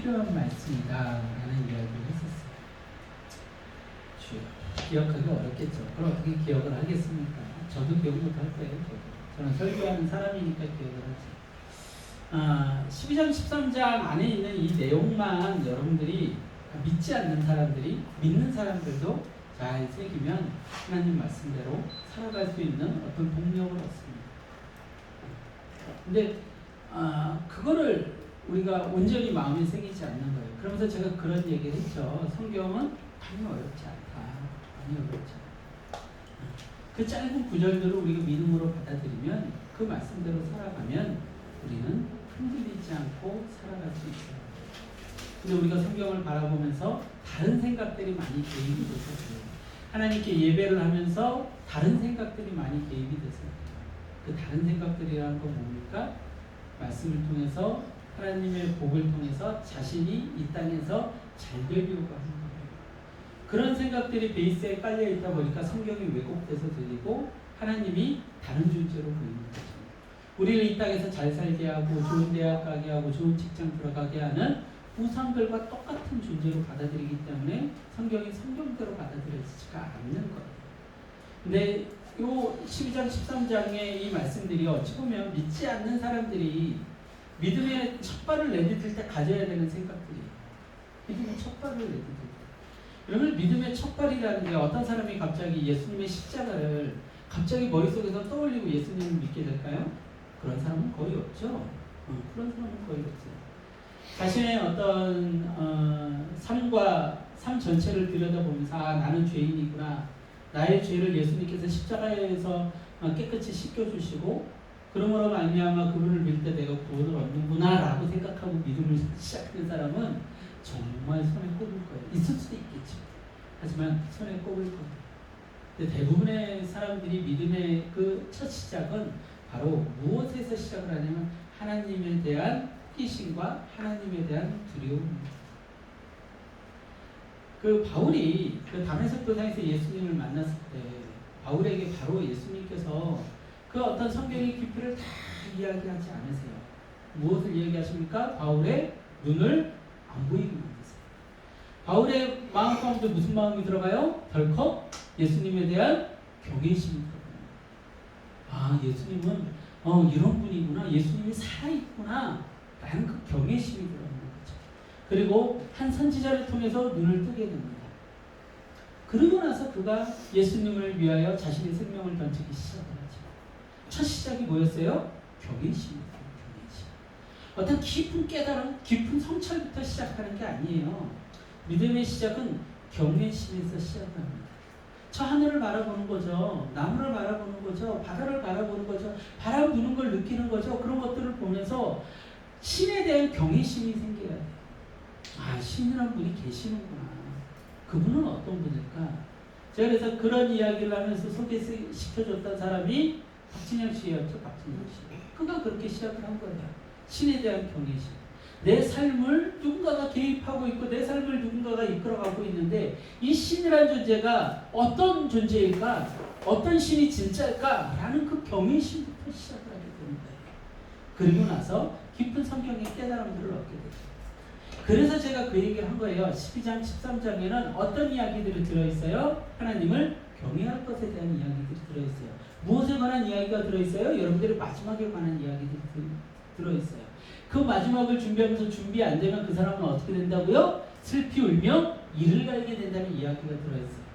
필요한 말씀이다 라는 이야기를 했었어요. 기억하기 어렵겠죠. 그럼 어떻게 기억을 하겠습니까? 저도 기억 못할 거예요. 저는 설교하는 사람이니까 기억을 하지. 12장 13장 안에 있는 이 내용만 여러분들이 믿지 않는 사람들이 믿는 사람들도 잘 새기면 하나님 말씀대로 살아갈 수 있는 어떤 동력을 얻습니다. 근데 그거를 우리가 온전히 마음에 새기지 않는 거예요. 그러면서 제가 그런 얘기를 했죠. 성경은 많이 어렵지 않다. 많이 어렵지 않다. 그 짧은 구절들을 우리가 믿음으로 받아들이면 그 말씀대로 살아가면 우리는 흔들리지 않고 살아갈 수 있어요. 근데 우리가 성경을 바라보면서 다른 생각들이 많이 개입이 돼서 하나님께 예배를 하면서 다른 생각들이 많이 개입이 돼서 그 다른 생각들이라는 건 뭡니까? 말씀을 통해서 하나님의 복을 통해서 자신이 이 땅에서 잘 되려고 하는 거예요. 그런 생각들이 베이스에 깔려 있다 보니까 성경이 왜곡돼서 들리고 하나님이 다른 존재로 보이는 거죠. 우리를 이 땅에서 잘 살게 하고 좋은 대학 가게 하고 좋은 직장 들어가게 하는 우상들과 똑같은 존재로 받아들이기 때문에 성경이 성경대로 받아들여지지가 않는 거예요. 근데 요 12장 13장의 이 말씀들이 어찌 보면 믿지 않는 사람들이 믿음의 첫 발을 내딛을 때 가져야 되는 생각들이에요. 믿음의 첫 발을 내딛을 때. 여러분 믿음의 첫 발이라는 게 어떤 사람이 갑자기 예수님의 십자가를 갑자기 머릿속에서 떠올리고 예수님을 믿게 될까요? 그런 사람은 거의 없죠. 그런 사람은 거의 없어요. 자신의 어떤 삶 전체를 들여다보면서 나는 죄인이구나. 나의 죄를 예수님께서 십자가에서 깨끗이 씻겨주시고 그러므로 말미암아 그분을 믿을 때 내가 구원을 얻는구나 라고 생각하고 믿음을 시작하는 사람은 정말 손에 꼽을 거예요. 있을 수도 있겠죠. 하지만 손에 꼽을 거예요. 근데 대부분의 사람들이 믿음의 그 첫 시작은 바로 무엇에서 시작을 하냐면 하나님에 대한 호기심과 하나님에 대한 두려움입니다. 그 바울이 그 다메섹 도상에서 예수님을 만났을 때 바울에게 바로 예수님께서 그 어떤 성경의 깊이를 다 이야기하지 않으세요. 무엇을 이야기하십니까? 바울의 눈을 안 보이게 만드세요. 바울의 마음 가운데 무슨 마음이 들어가요? 덜컥 예수님에 대한 경외심이 들어가요. 예수님은 이런 분이구나. 예수님이 살아있구나. 라는 그 경외심이 들어가는 거죠. 그리고 한 선지자를 통해서 눈을 뜨게 됩니다. 그러고 나서 그가 예수님을 위하여 자신의 생명을 던지기 시작하죠. 첫 시작이 뭐였어요? 경외심이었어요. 경외심. 어떤 깊은 깨달음, 깊은 성찰부터 시작하는 게 아니에요. 믿음의 시작은 경외심에서 시작합니다. 저 하늘을 바라보는 거죠. 나무를 바라보는 거죠. 바다를 바라보는 거죠. 바람 부는 걸 느끼는 거죠. 그런 것들을 보면서 신에 대한 경외심이 생겨야 돼요. 신이란 분이 계시는구나. 그분은 어떤 분일까? 제가 그래서 그런 이야기를 하면서 소개시켜줬던 사람이 박진영 씨였죠. 박진영 씨. 그가 그렇게 시작을 한 거예요. 신에 대한 경외심. 내 삶을 누군가가 개입하고 있고 내 삶을 누군가가 이끌어가고 있는데 이 신이라는 존재가 어떤 존재일까? 어떤 신이 진짜일까? 라는 그 경외심부터 시작을 하게 되는 거예요. 그리고 나서 깊은 성경의 깨달음들을 얻게 되죠. 그래서 제가 그 얘기를 한 거예요. 12장 13장에는 어떤 이야기들이 들어있어요? 하나님을 경외할 것에 대한 이야기들이 들어있어요. 무엇에 관한 이야기가 들어있어요? 여러분들이 마지막에 관한 이야기들이 들어있어요. 그 마지막을 준비하면서 준비 안 되면 그 사람은 어떻게 된다고요? 슬피 울며 이를 갈게 된다는 이야기가 들어있어요.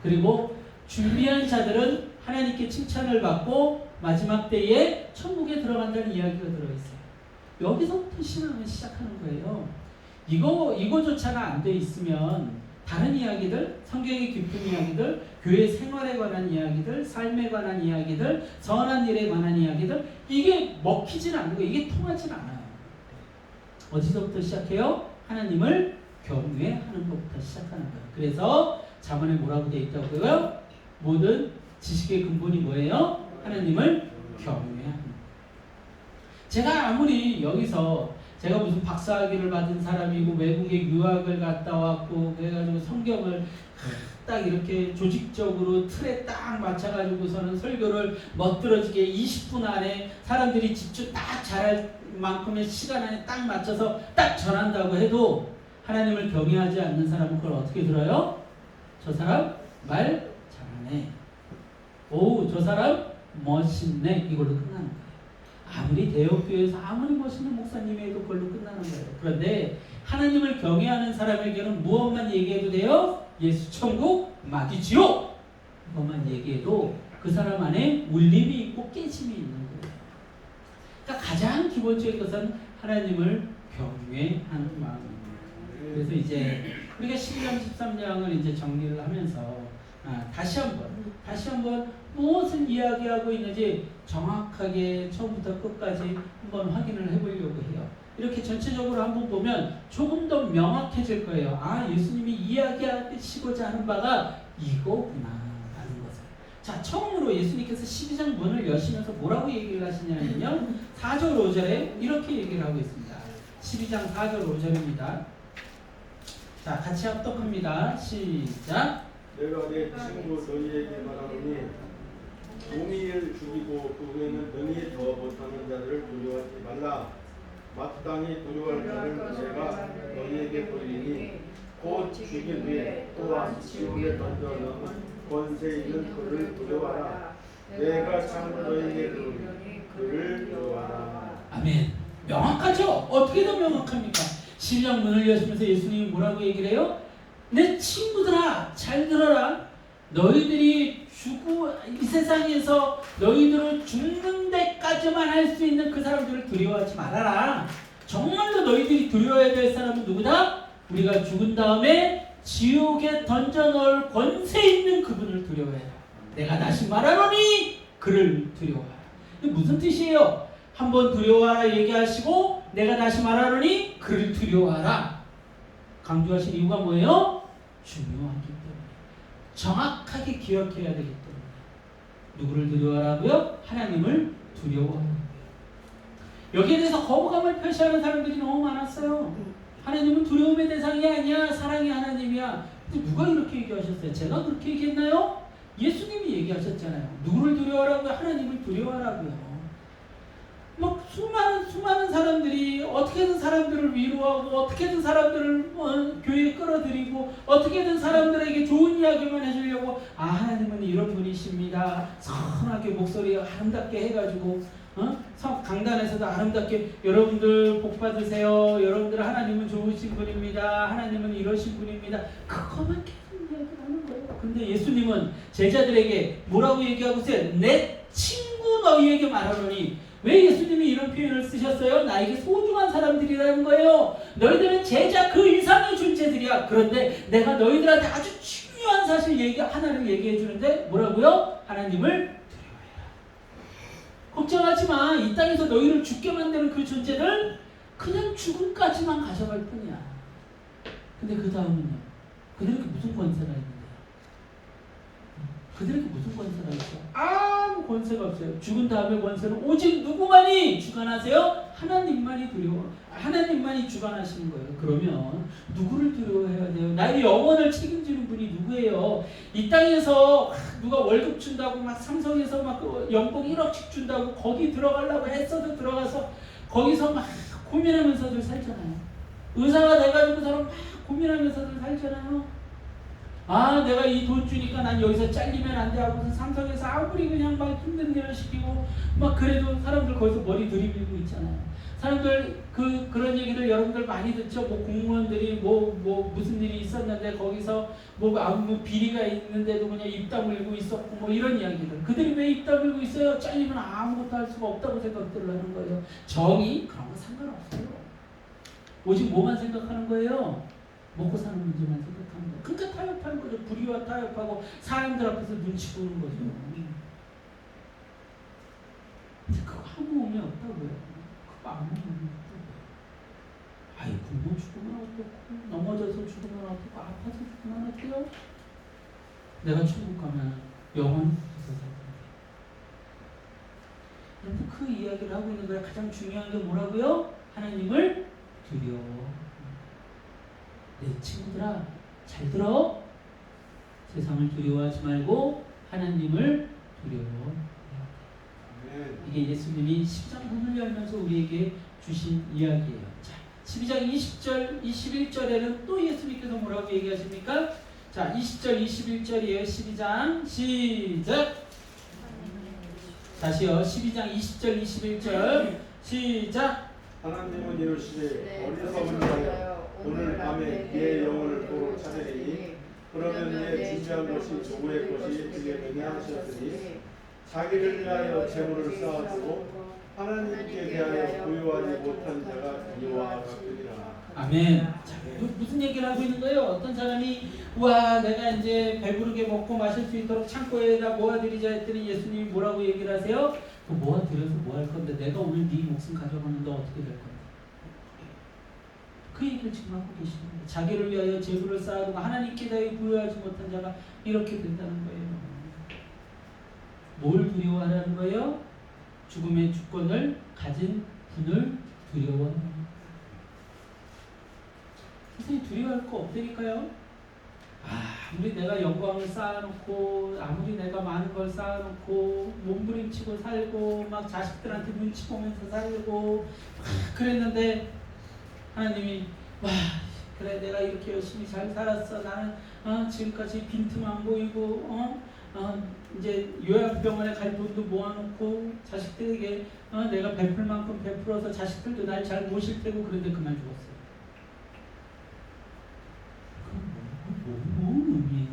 그리고 준비한 자들은 하나님께 칭찬을 받고 마지막 때에 천국에 들어간다는 이야기가 들어있어요. 여기서부터 신앙을 시작하는 거예요. 이거조차가 안 돼 있으면 다른 이야기들, 성경의 깊은 이야기들, 교회 생활에 관한 이야기들, 삶에 관한 이야기들, 선한 일에 관한 이야기들, 이게 먹히진 않는 거예요. 이게 통하진 않아요. 어디서부터 시작해요? 하나님을 경외하는 것부터 시작하는 거예요. 그래서 잠언에 뭐라고 되어 있다고요? 모든 지식의 근본이 뭐예요? 하나님을 경외하는 거예요. 제가 아무리 여기서 제가 무슨 박사학위를 받은 사람이고 외국에 유학을 갔다 왔고 그래가지고 성경을 딱 이렇게 조직적으로 틀에 딱 맞춰가지고서는 설교를 멋들어지게 20분 안에 사람들이 집중 딱 잘할 만큼의 시간 안에 딱 맞춰서 딱 전한다고 해도 하나님을 경외하지 않는 사람은 그걸 어떻게 들어요? 저 사람 말 잘하네. 오, 저 사람 멋있네. 이걸로 끝나는 거예요. 아무리 대형교회에서 아무리 멋있는 목사님이 해도 그걸로 끝나는 거예요. 그런데 하나님을 경외하는 사람에게는 무엇만 얘기해도 돼요? 예수 천국, 마귀 지옥. 이것만 얘기해도 그 사람 안에 울림이 있고 깨짐이 있는 거예요. 그러니까 가장 기본적인 것은 하나님을 경외하는 마음입니다. 그래서 이제 우리가 12장, 13장을 이제 정리를 하면서 다시 한번 무엇을 이야기하고 있는지 정확하게 처음부터 끝까지 한번 확인을 해보려고 해요. 이렇게 전체적으로 한번 보면 조금 더 명확해질 거예요. 아, 예수님이 이야기하시고자 하는 바가 이거구나 라는 것을. 자, 처음으로 예수님께서 12장 문을 여시면서 뭐라고 얘기를 하시냐면요, 4절 5절에 이렇게 얘기를 하고 있습니다. 12장 4절 5절입니다. 자, 같이 합독합니다. 시작. 내가 내 친구 너희에게 말하노니 공의를 죽이고 그 후에는 능히 더 못하는 자들을 두려워하지 말라. 마땅히 두려워할 자는 내가 너희에게 보이니 곧 죽인 후에 또한 지옥에 던져 넣은 권세 있는 그를 두려워하라. 내가 참 너희에게 그러니 그를 두려워하라. 아멘. 명확하죠? 어떻게 더 명확합니까? 12장 문을 여시면서 예수님이 뭐라고 얘기를 해요? 내 친구들아, 잘 들어라. 너희들이 이 세상에서 너희들은 죽는 데까지만 할 수 있는 그 사람들을 두려워하지 말아라. 정말로 너희들이 두려워해야 될 사람은 누구다? 우리가 죽은 다음에 지옥에 던져 넣을 권세 있는 그분을 두려워해라. 내가 다시 말하노니 그를 두려워하라. 이게 무슨 뜻이에요? 한번 두려워하라 얘기하시고 내가 다시 말하노니 그를 두려워하라. 강조하신 이유가 뭐예요? 중요하기 때문에. 정확하게 기억해야 되기 때문에. 누구를 두려워하라고요? 하나님을 두려워하라. 여기에 대해서 거부감을 표시하는 사람들이 너무 많았어요. 하나님은 두려움의 대상이 아니야, 사랑의 하나님이야. 근데 누가 이렇게 얘기하셨어요? 제가 그렇게 얘기했나요? 예수님이 얘기하셨잖아요. 누구를 두려워하라고요? 하나님을 두려워하라고요. 막 수많은 사람들이 어떻게든 사람들을 위로하고 어떻게든 사람들을 교회에 끌어들이고 어떻게든 사람들에게 좋은 이야기만 해주려고 하나님은 이런 분이십니다. 선하게 목소리 아름답게 해가지고 강단에서도 아름답게 여러분들 복 받으세요. 여러분들 하나님은 좋으신 분입니다. 하나님은 이러신 분입니다. 그것만 계속 이야기를 하는 거예요. 근데 예수님은 제자들에게 뭐라고 얘기하고 있어요? 내 친구 너희에게 말하노니. 왜 예수님이 이런 표현을 쓰셨어요? 나에게 소중한 사람들이라는 거예요. 너희들은 제자 그 이상의 존재들이야. 그런데 내가 너희들한테 아주 중요한 사실 하나를 얘기해 주는데 뭐라고요? 하나님을 두려워해라. 걱정하지 마. 이 땅에서 너희를 죽게 만드는 그 존재를 그냥 죽음까지만 가져갈 뿐이야. 근데 그 다음은요? 그들에게 무슨 권세가 있는데요? 그들에게 무슨 권세가 있어? 아무 권세가 없어요. 죽은 다음에 권세는 오직 누구만이 주관하세요? 하나님만이 하나님만이 주관하시는 거예요. 그러면 누구를 두려워해야 돼요? 나의 영혼을 책임지는 분이 누구예요? 이 땅에서 누가 월급 준다고 막 삼성에서 막 연봉 1억씩 준다고 거기 들어가려고 했어도 들어가서 거기서 막 고민하면서들 살잖아요. 의사가 돼가지고서는 막 고민하면서들 살잖아요. 내가 이 돈 주니까 난 여기서 잘리면 안 돼 하고서 삼성에서 아무리 그냥 막 힘든 일을 시키고 막 그래도 사람들 거기서 머리 들이밀고 있잖아요. 사람들 그런 얘기를 여러분들 많이 듣죠. 뭐 공무원들이 뭐 무슨 일이 있었는데 거기서 뭐 비리가 있는데도 그냥 입 다물고 있었고 뭐 이런 이야기들. 그들이 왜 입 다물고 있어요? 잘리면 아무것도 할 수가 없다고 생각들을 하는 거예요. 정의 그런 거 상관없어요. 오직 뭐만 생각하는 거예요? 먹고 사는 문제만 생각하는 거예요. 그러니까 타협하는 거죠. 불의와 타협하고 사람들 앞에서 눈치 보는 거죠. 근데 그거 아무 의미 없다고요. 그거 아무 의미 없다고요. 굶어 죽으면 어떻고 넘어져서 죽으면 어떻고 아파서 죽으면 어때요? 내가 천국 가면 영원히 붙어서 살 텐데. 그런데 그 이야기를 하고 있는 거야. 가장 중요한 게 뭐라고요? 하나님을 두려워. 내 친구들아, 잘 들어. 세상을 두려워하지 말고 하나님을 두려워. 이게 예수님이 십자군을 열면서 우리에게 주신 이야기예요. 자, 12장 20절, 21절에는 또 예수님께서 뭐라고 얘기하십니까? 자, 20절, 21절이에요. 12장 시작. 다시요. 12장 20절, 21절 시작. 하나님은 이르시되 어리석은 자여 오늘 밤에 네 영혼을 도로 찾으리니 그러면 네 준비한 것이 누구의 것이 되겠느냐 하셨으니 자기를 위하여 재물을 쌓아두고 하나님께 대하여 부유하지 못한 자가 이와 같으리라. 아멘. 자, 무슨 얘기를 하고 있는 거예요? 어떤 사람이 와 내가 이제 배부르게 먹고 마실 수 있도록 창고에다 모아드리자 했더니 예수님이 뭐라고 얘기를 하세요? 그 모아드려서 뭐 할 건데 내가 오늘 네 목숨 가져가는데 어떻게 될 건데? 그 얘기를 지금 하고 계시는 거예요. 자기를 위하여 재물을 쌓아두고 하나님께 대하여 부유하지 못한 자가 이렇게 된다는 거예요. 뭘 두려워하라는 거예요? 죽음의 주권을 가진 분을 두려워하는 거예요. 선생님 두려워할 거 없다니까요. 아무리 내가 영광을 쌓아놓고 아무리 내가 많은 걸 쌓아놓고 몸부림치고 살고 막 자식들한테 눈치 보면서 살고 그랬는데 하나님이 와 그래 내가 이렇게 열심히 잘 살았어 나는 지금까지 빈틈 안 보이고 이제 요양병원에 갈 돈도 모아놓고 자식들에게 내가 베풀 만큼 베풀어서 자식들도 날 잘 모실 테고 그런데 그만 죽었어요. 뭔 의미예요?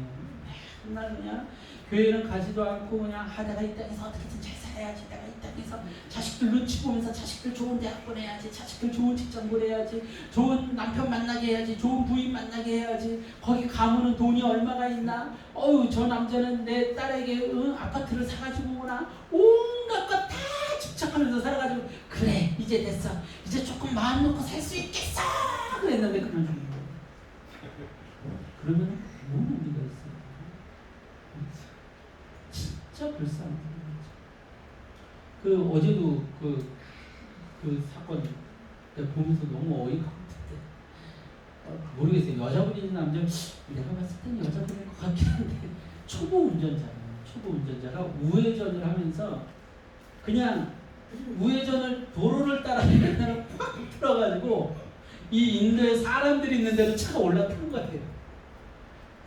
맨날 그냥 교회는 가지도 않고 그냥 내가 이 땅에서 어떻게든 잘 살아야지 내가 이 땅에서 자식들 눈치 보면서 자식들 좋은 대학 보내야지 자식들 좋은 직장 보내야지 좋은 남편 만나게 해야지 좋은 부인 만나게 해야지 거기 가면은 돈이 얼마가 있나 어유 저 남자는 내 딸에게 아파트를 사가지고 오나 온갖 것 다 집착하면서 살아가지고 그래 이제 됐어 이제 조금 마음 놓고 살 수 있겠어 그랬는데 그만 죽는 거예요. 그러면 뭔 의미가 있어요? 진짜 불쌍한 거죠. 그 어제도 그 사건 내가 보면서 너무 어이가 없는데 모르겠어요. 여자분인지 남자분인지 내가 봤을 때는 여자분일 것 같긴 한데 초보 운전자가 우회전을 하면서 그냥 우회전을 도로를 따라 그냥 팍 틀어가지고 이 인도에 사람들이 있는 데로 차가 올라탄 거예요.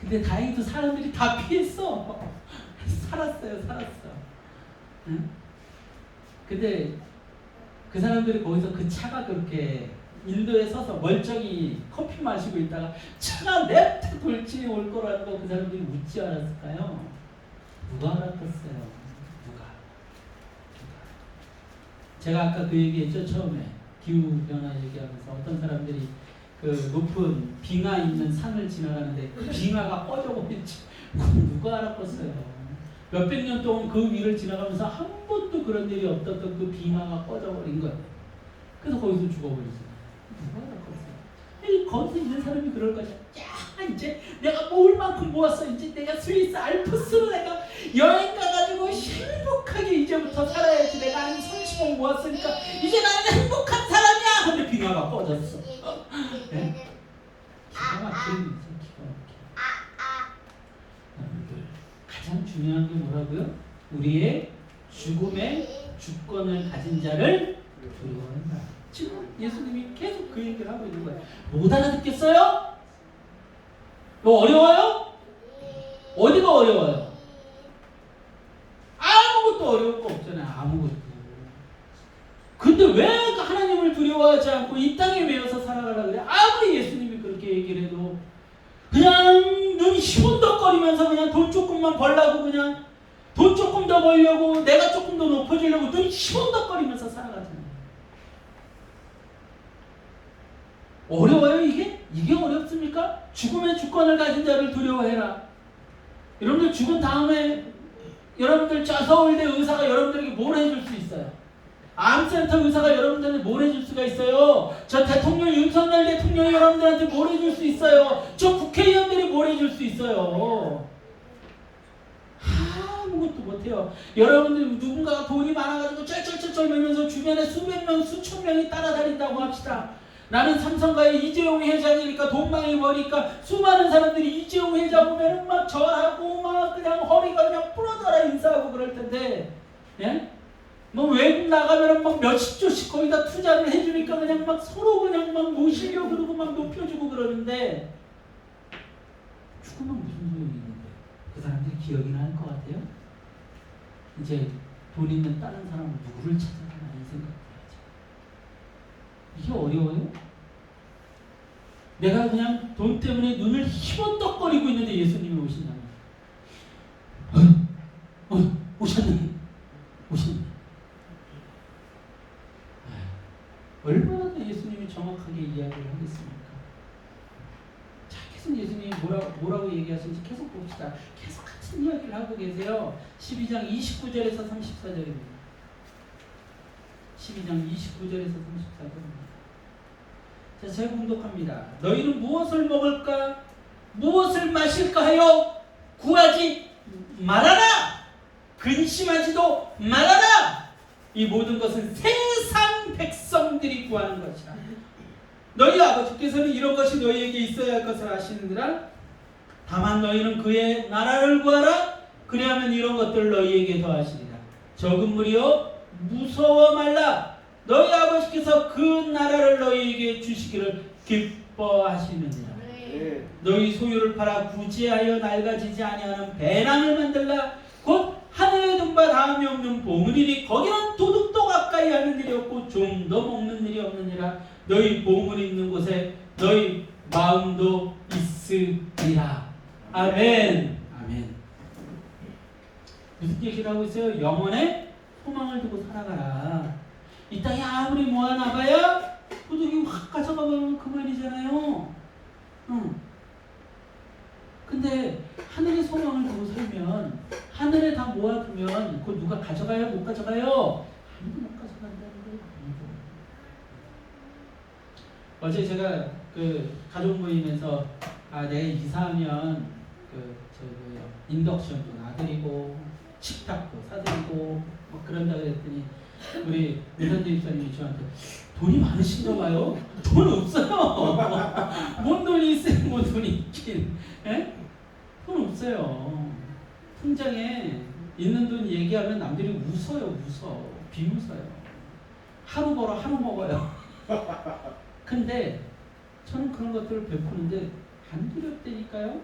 근데 다행히도 사람들이 다 피했어. 살았어요. 응? 근데 그 사람들이 거기서 그 차가 그렇게 인도에 서서 멀쩡히 커피 마시고 있다가 차가 냅다 돌진이 올 거라는 거 그 사람들이 웃지 않았을까요? 누가 알았겠어요? 누가? 제가 아까 그 얘기했죠 처음에 기후변화 얘기하면서 어떤 사람들이 그 높은 빙하 있는 산을 지나가는데 그 빙하가 꺼져버렸지. 누가 알았겠어요. 몇백 년 동안 그 위를 지나가면서 한 번도 그런 일이 없었던 그 빙하가 꺼져버린 거예요. 그래서 거기서 죽어버리잖아요. 누가 알았겠어요. 거기서 있는 사람이 그럴 거죠. 야 이제 내가 모을 만큼 모았어. 이제 내가 스위스 알프스로 내가 여행 가가지고 행복하게 이제부터 살아야지. 내가 한 30억 모았으니까 이제 나는 행복한 사람이야. 근데 빙하가 꺼졌어. 네? 기가 막히는 일이죠. 기가 막혀. 여러분들 가장 중요한 게 뭐라고요? 우리의 죽음의 주권을 가진 자를 두려워한다. 지금 예수님이 계속 그 얘기를 하고 있는 거예요. 못 알아듣겠어요? 이거 어려워요? 어디가 어려워요? 아무것도 어려울 거 없잖아요. 아무것도. 근데 왜 하나님을 두려워하지 않고 이 땅에 매여서 살아가려고 그래? 아무리 예수님이 그렇게 얘기를 해도 그냥 눈이 시원덕거리면서 그냥 돈 조금만 벌라고 그냥 돈 조금 더 벌려고 내가 조금 더 높아지려고 눈이 시원덕거리면서 살아가잖아요. 어려워요 이게? 이게 어렵습니까? 죽음의 주권을 가진 자를 두려워해라. 여러분들 죽은 다음에 여러분들 저 서울대 의사가 여러분들에게 뭘 해줄 수 있어요? 암센터 의사가 여러분들한테 뭘 해줄 수가 있어요? 저 대통령 윤석열 대통령이 여러분들한테 뭘 해줄 수 있어요? 저 국회의원들이 뭘 해줄 수 있어요? 아무것도 못해요. 여러분들 누군가가 돈이 많아가지고 쩔쩔쩔쩔 매면서 주변에 수백 명, 수천 명이 따라다닌다고 합시다. 나는 삼성가의 이재용 회장이니까 돈 많이 버니까 수많은 사람들이 이재용 회장 보면은 막 절하고 막 그냥 허리가 그냥 부러져라 인사하고 그럴 텐데, 예? 뭐 외국 나가면은 막 몇십 조씩 거기다 투자를 해주니까 그냥 막 서로 그냥 막 모시려고 그러고 막 높여주고 그러는데 죽으면 무슨 소용이 있는데 그 사람들이 기억이 날 것 같아요? 이제 돈 있는 다른 사람은 누구를 찾아가나 이 생각해야죠. 이게 어려워요? 내가 그냥 돈 때문에 눈을 희번덕거리고 있는데 예수님이 오신다면 오셨네. 얼마나 더 예수님이 정확하게 이야기를 하겠습니까? 자, 계속 예수님이 뭐라고 얘기하시는지 계속 봅시다. 계속 같은 이야기를 하고 계세요. 12장 29절에서 34절입니다. 12장 29절에서 34절입니다. 자, 제가 공독합니다. 너희는 무엇을 먹을까? 무엇을 마실까 하여 구하지 말아라! 근심하지도 말아라! 이 모든 것은 세상 백성들이 구하는 것이라. 너희 아버지께서는 이런 것이 너희에게 있어야 할 것을 아시느니라. 다만 너희는 그의 나라를 구하라. 그리하면 이런 것들을 너희에게 더하시리라. 적은 무리여 무서워 말라. 너희 아버지께서 그 나라를 너희에게 주시기를 기뻐하시느니라. 너희 소유를 팔아 구제하여 낡아지지 아니하는 배낭을 만들라. 곧 하늘에 든 바 다음이 없는 보물이니 거기는 도둑도 가까이 하는 일이 없고 좀도 먹는 일이 없느니라. 너희 보물이 있는 곳에 너희 마음도 있으리라. 아멘. 아멘. 무슨 얘기를 하고 있어요? 영혼에 소망을 두고 살아가라. 이 땅에 아무리 모아놔봐야 도둑이 확 가져가면 그만이잖아요. 근데 하늘에 소망을 두고 살면 하늘에 다 모아두면 그거 누가 가져가요? 못 가져가요? 아무도 못 가져간다는 거예요. 어제 제가 그 가족 모임에서 내일 이사하면 인덕션도 놔드리고 식탁도 사드리고 뭐 그런다 그랬더니 우리 윤선재 집사님이 저한테 돈이 많으신가 봐요. 돈 없어요. 뭔 돈이 있어요? 뭔 돈이 있긴. 에? 돈 없어요. 통장에 있는 돈 얘기하면 남들이 웃어요. 비웃어요. 하루 벌어 하루 먹어요. 근데 저는 그런 것들을 베푸는데 안 두렵다니까요.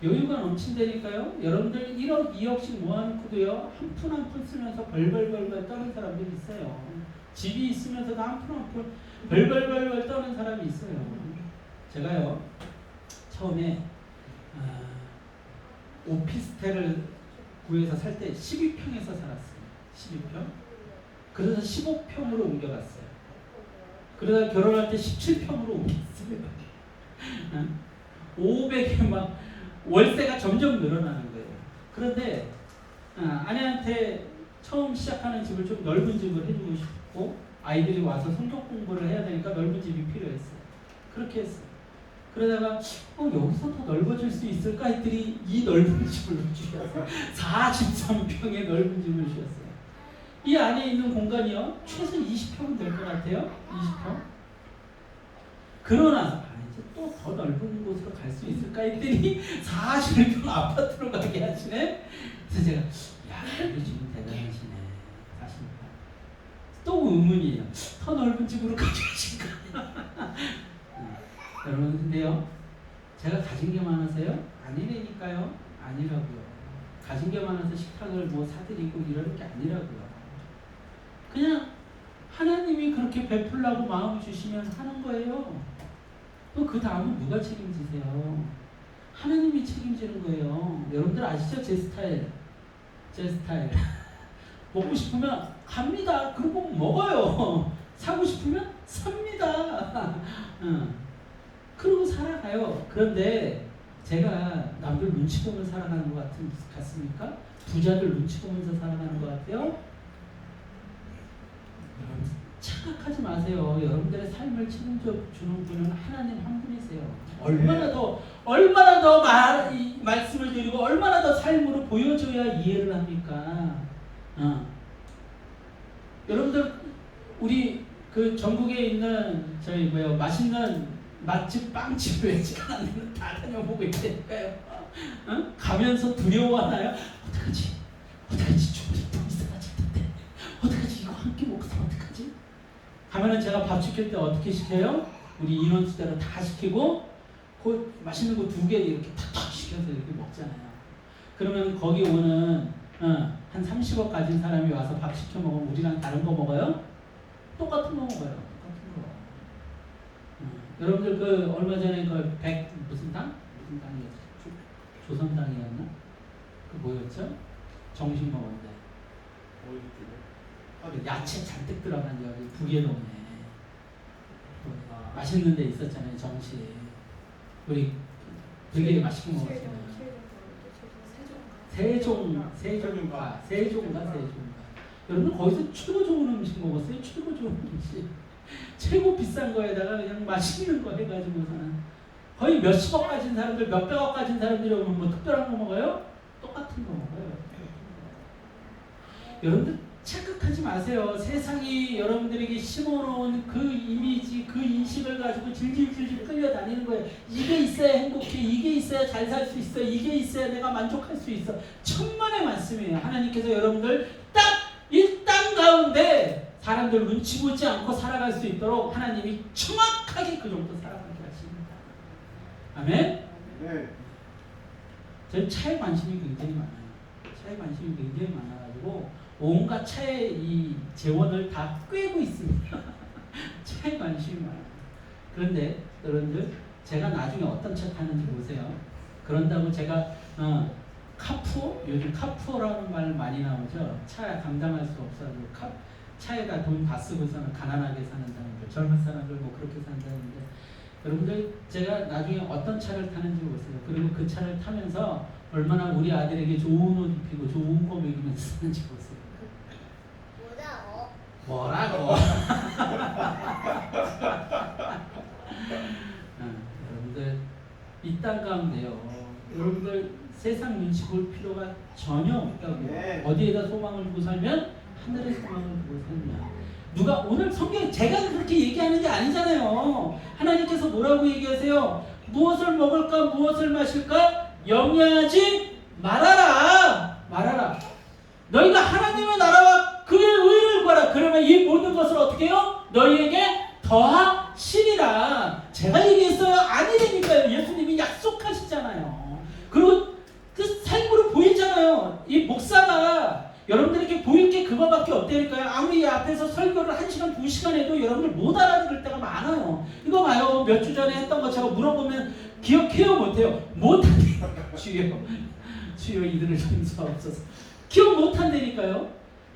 여유가 넘친다니까요. 여러분들 1억 2억씩 모아놓고도요 한 푼 한 푼 쓰면서 벌벌벌벌 떠는 사람들이 있어요. 집이 있으면서도 한 푼 한 푼 벌벌벌벌 떠는 사람이 있어요. 제가요 처음에 오피스텔을 구해서 살 때 12평에서 살았어요. 12평. 그래서 15평으로 옮겨갔어요. 그러다 결혼할 때 17평으로 옮겼어요. 500에 막 월세가 점점 늘어나는 거예요. 그런데 아내한테 처음 시작하는 집을 좀 넓은 집을 해주고 싶고 아이들이 와서 성경 공부를 해야 되니까 넓은 집이 필요했어요. 그렇게 했어요. 그러다가 여기서 더 넓어질 수 있을까 했더니 이 넓은 집을 주셨어요. 43평의 넓은 집을 주셨어요. 이 안에 있는 공간이요 최소 20평은 될 것 같아요. 20평. 그러나 이제 또 더 넓은 곳으로 갈 수 있을까 했더니 41평 아파트로 가게 하시네. 그래서 제가 우리 집은 대단하시네. 40평. 또 의문이에요. 더 넓은 집으로 가져가실까? 여러분 근데요 제가 가진 게 많아서요? 아니라니까요. 아니라고요. 가진 게 많아서 식탁을 뭐 사드리고 이러는 게 아니라고요. 그냥 하나님이 그렇게 베풀라고 마음 주시면 하는 거예요. 또 그 다음은 누가 책임지세요? 하나님이 책임지는 거예요. 여러분들 아시죠? 제 스타일. 먹고 싶으면 갑니다. 그리고 먹어요. 사고 싶으면 삽니다. 그러고 살아가요. 그런데 제가 남들 눈치 보면서 살아가는 것 같습니까? 부자들 눈치 보면서 살아가는 것 같아요? 여러분 착각하지 마세요. 여러분들의 삶을 책임져 주는 분은 하나님 한 분이세요. 얼마나 더 말씀을 드리고 얼마나 더 삶으로 보여줘야 이해를 합니까? 여러분들 우리 그 전국에 있는 맛있는 맛집 빵집을 왜 제가 다 다녀보고 있다니까요. 가면서 두려워하나요? 어떡하지? 주머니 돈 있어가지고 어떡하지? 가면은 제가 밥 시킬 때 어떻게 시켜요? 우리 인원수대로 다 시키고 그 맛있는 거 2개 이렇게 탁탁 시켜서 이렇게 먹잖아요. 그러면 거기 오는 한 30억 가진 사람이 와서 밥 시켜 먹으면 우리랑 다른 거 먹어요? 똑같은 거 먹어요. 똑같은 거. 여러분들 그 얼마 전에 그 무슨 당? 무슨 당이었죠? 조선당이었나? 그 뭐였죠? 정식 먹었는데 야채 잔뜩 들어간 여기 북예동에 맛있는 데 있었잖아요. 정식. 우리 되게 맛있게 먹었잖아요. 세종가. 여러분 거기서 최고 좋은 음식 먹었어요. 최고 좋은 음식. 최고 비싼 거에다가 그냥 맛있는 거 해가지고서는 거의 몇십억 가진 사람들, 몇백억 가진 사람들이 오면 뭐 특별한 거 먹어요? 똑같은 거 먹어요. 여러분들 착각하지 마세요. 세상이 여러분들에게 심어놓은 그 이미지, 그 인식을 가지고 질질질질 끌려다니는 거예요. 이게 있어야 행복해. 이게 있어야 잘 살 수 있어. 이게 있어야 내가 만족할 수 있어. 천만의 말씀이에요. 하나님께서 여러분들 딱 이 땅 가운데 사람들 눈치 보지 않고 살아갈 수 있도록 하나님이 정확하게 그 정도 살아가게 하십니다. 아멘? 네. 저는 차에 관심이 굉장히 많아요. 차에 관심이 굉장히 많아가지고 온갖 차의 이 재원을 다 꿰고 있습니다. 차에 관심이 많아요. 그런데 여러분들 제가 나중에 어떤 차 타는지 보세요. 그런다고 제가 카푸어? 요즘 카푸어라는 말 많이 나오죠. 차 감당할 수 없어서 차에다 돈 다 쓰고서는 가난하게 사는 사람들, 젊은 사람들 뭐 그렇게 산다는데 여러분들 제가 나중에 어떤 차를 타는지 보세요. 그리고 그 차를 타면서 얼마나 우리 아들에게 좋은 옷 입히고 좋은 거 먹이면서 사는지 보세요. 뭐라고? 여러분들 이 땅 가운데요. 여러분들 세상 눈치 볼 필요가 전혀 없다고. 네. 어디에다 소망을 두고 살면 하늘에 소망을 두고 살면. 누가 오늘 성경 제가 그렇게 얘기하는 게 아니잖아요. 하나님께서 뭐라고 얘기하세요? 무엇을 먹을까 무엇을 마실까 염려하지 말아라. 너희가 하나님의 나라와 그의 의를 구하라. 그러면 이 모든 것을 어떻게 해요? 너희에게 더하시리라. 제가 얘기했어요? 아니라니까요. 예수님이 약속하시잖아요. 그리고 그 삶으로 보이잖아요. 이 목사가 여러분들에게 보일 게 그거밖에 없다니까요. 아무리 이 앞에서 설교를 1시간, 2시간 해도 여러분들 못 알아들을 때가 많아요. 이거 봐요. 몇 주 전에 했던 거 제가 물어보면 기억해요? 못해요? 못한대요. 주여 이들을 용서하옵소서. 기억 못한다니까요.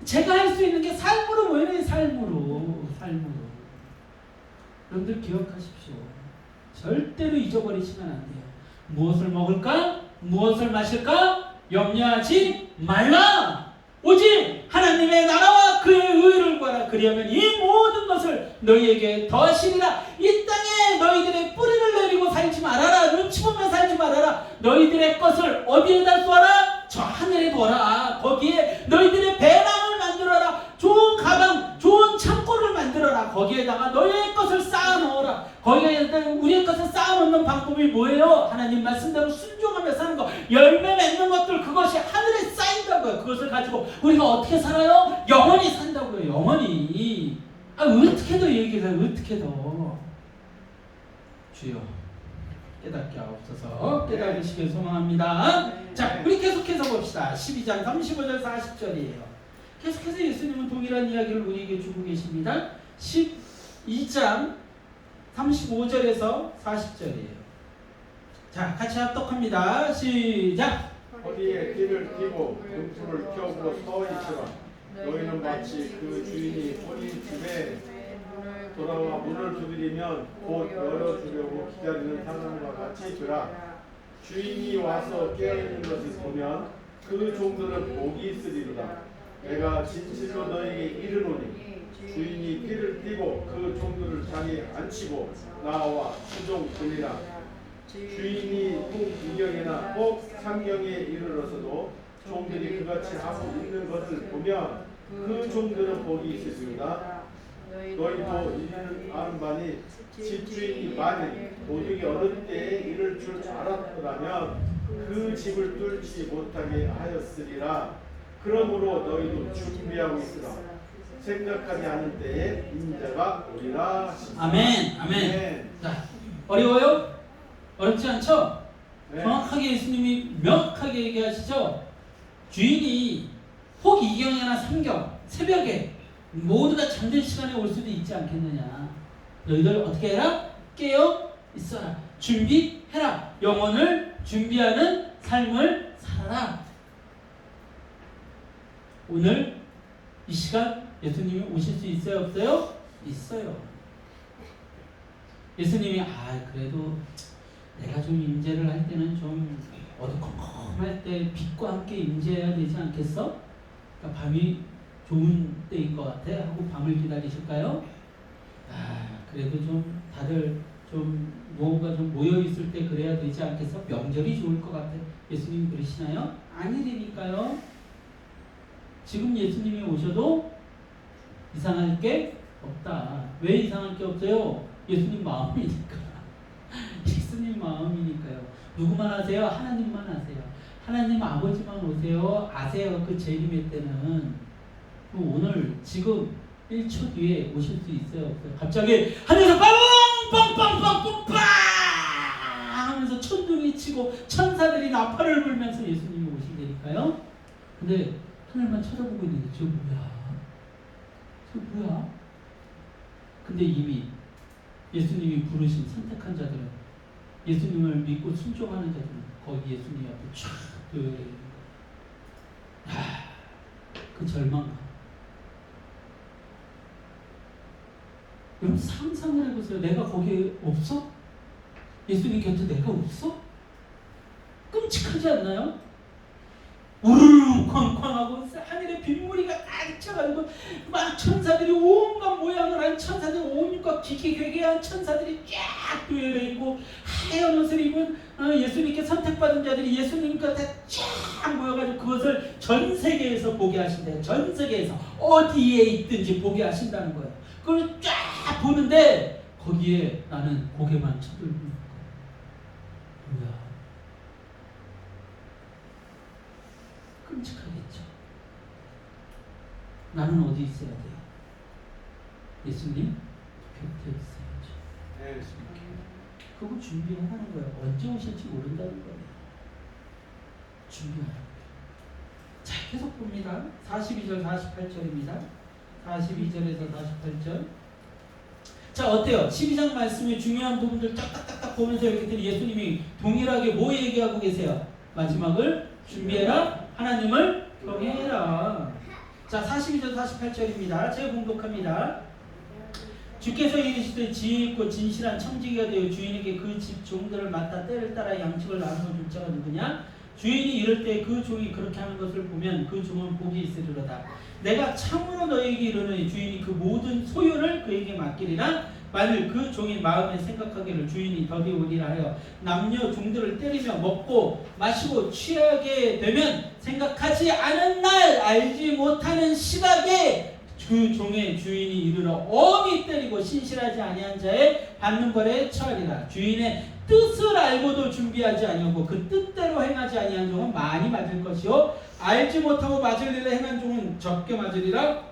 제가 할 수 있는 게 삶으로 보이는 삶으로. 여러분들 기억하십시오. 절대로 잊어버리시면 안 돼요. 무엇을 먹을까? 무엇을 마실까? 염려하지 말라. 오직 하나님의 나라와 그의 의를 구하라. 그리하면 이 모든 것을 너희에게 더하시리라. 이 땅에 너희들의 뿌리를 내리고 살지 말아라. 눈치 보며 살지 말아라. 너희들의 것을 어디에다 쏘아라? 저 하늘에 둬라. 거기에 너희들의 배낭을 만들어라. 좋은 가방, 좋은 창고를 만들어라. 거기에다가 너희의 것을 쌓아 넣어라. 거기에다가 우리의 것을 쌓아 놓는 방법이 뭐예요? 하나님 말씀대로 순종하며 사는 거. 열매 맺는 것들, 그것이 하늘에 쌓인다고요. 그것을 가지고 우리가 어떻게 살아요? 영원히 산다고요. 영원히. 어떻게 더 얘기해요? 어떻게 더. 주여 깨닫게 하옵소서. 깨달으시길 소망합니다. 자, 우리 계속해서 봅시다. 12장 35절 40절이에요. 계속해서 예수님은 동일한 이야기를 우리에게 주고 계십니다. 12장 35절에서 40절이에요. 자, 같이 합독합니다. 시작! 허리에 띠를 띠고 등불을 켜고 서 있으라. 너희는 마치 그 주인이 혼인 집에 돌아와 문을 두드리면 곧 열어주려고 기다리는 사람과 같이 되라. 주인이 와서 깨어있는 것을 보면 그 종들은 복이 있으리로다. 내가 진실로 너희에게 이르노니 주인이 띠를 띠고 그 종들을 자리에 앉히고 나와 수종되리라. 주인이 꼭 2경이나 꼭 3경에 이르러서도 종들이 그같이 하고 있는 것을 보면 그 종들은 복이 있으리로다. 너희도 이를 아는 바니 집주인이 만일 도둑이 어느 때에 이를 줄 알았더라면 그 집을 뚫지 못하게 하였으리라. 그러므로 너희도 준비하고 있으라. 생각하지 않을 때에 인자가 오리라. 아멘. 아멘. 자, 어려워요? 어렵지 않죠? 네. 정확하게 예수님이 명확하게 얘기하시죠. 주인이 혹 이경이나 삼경 새벽에 모두가 잠든 시간에 올 수도 있지 않겠느냐. 너희들 어떻게 해라? 깨어 있어라. 준비해라. 영혼을 준비하는 삶을 살아라. 오늘 이 시간 예수님이 오실 수 있어요? 없어요? 있어요. 예수님이 그래도 내가 좀 임재를 할 때는 좀 어두컴컴할 때 빛과 함께 임재해야 되지 않겠어? 그러니까 밤이 좋은 때인 것 같아 하고 밤을 기다리실까요? 그래도 좀 다들 좀 무언가 좀 모여 있을 때 그래야 되지 않겠어? 명절이 좋을 것 같아. 예수님 그러시나요? 아니라니까요. 지금 예수님이 오셔도 이상할 게 없다. 왜 이상할 게 없어요? 예수님 마음이니까. 예수님 마음이니까요. 누구만 아세요? 하나님만 아세요. 하나님 아버지만 오세요. 아세요. 그 재림의 때는. 오늘 지금 1초 뒤에 오실 수 있어요? 없어요? 갑자기 하늘에서 빵빵빵빵 뿜빵 하면서 천둥이 치고 천사들이 나팔을 불면서 예수님이 오신다니까요. 근데 하늘만 쳐다보고 있는데 저 뭐야? 저 뭐야? 근데 이미 예수님이 부르신 선택한 자들은, 예수님을 믿고 순종하는 자들은 거기 예수님 앞에 쫙 놓여 있는 거예요. 그 절망감. 여러분 상상을 해보세요. 내가 거기에 없어? 예수님 곁에 내가 없어? 끔찍하지 않나요? 우르르 쾅쾅하고 하늘에 빗무리가 가득 차가지고 막 천사들이 온갖 모양을 한 천사들, 온갖 기기괴괴한 천사들이 쫙 놓여 있고, 하얀 옷을 입은 예수님께 선택받은 자들이 예수님 곁에 쫙 모여가지고 그것을 전 세계에서 보게 하신대요. 전 세계에서 어디에 있든지 보게 하신다는 거예요. 그걸 쫙 보는데 거기에 나는 고개만 쳐들고 있는 거예요. 뭐야? 끔찍하겠죠. 나는 어디 있어야 돼요? 예수님 곁에 있어야죠. 네. 그거 준비하라는 거예요. 언제 오실지 모른다는 거예요. 준비하라는 거예요. 자, 계속 봅니다. 42절 48절입니다. 42절에서 48절. 자, 어때요? 12장 말씀의 중요한 부분들 딱딱딱딱 보면서 이렇게 예수님이 동일하게 뭐 얘기하고 계세요? 마지막을 준비해라. 하나님을 경외해라. 자, 42절 48절입니다. 제가 봉독합니다. 주께서 이르시되 지혜 있고 진실한 청지기가 되어 주인에게 그 집 종들을 맡아 때를 따라 양식을 나누어 줄 자가 누구냐? 주인이 이럴 때 그 종이 그렇게 하는 것을 보면 그 종은 복이 있으리로다. 내가 참으로 너에게 이르노니 주인이 그 모든 소유를 그에게 맡기리라. 만일 그 종이 마음에 생각하기를 주인이 더디 오리라 하여 남녀 종들을 때리며 먹고 마시고 취하게 되면 생각하지 않은 날, 알지 못하는 시각에 그 종의 주인이 이르러 엄히 때리고 신실하지 아니한 자의 받는 벌에 처하리라. 주인의 뜻을 알고도 준비하지 아니하고 그 뜻대로 행하지 아니한 종은 많이 맞을 것이요 알지 못하고 맞을 일을 행한 종은 적게 맞으리라.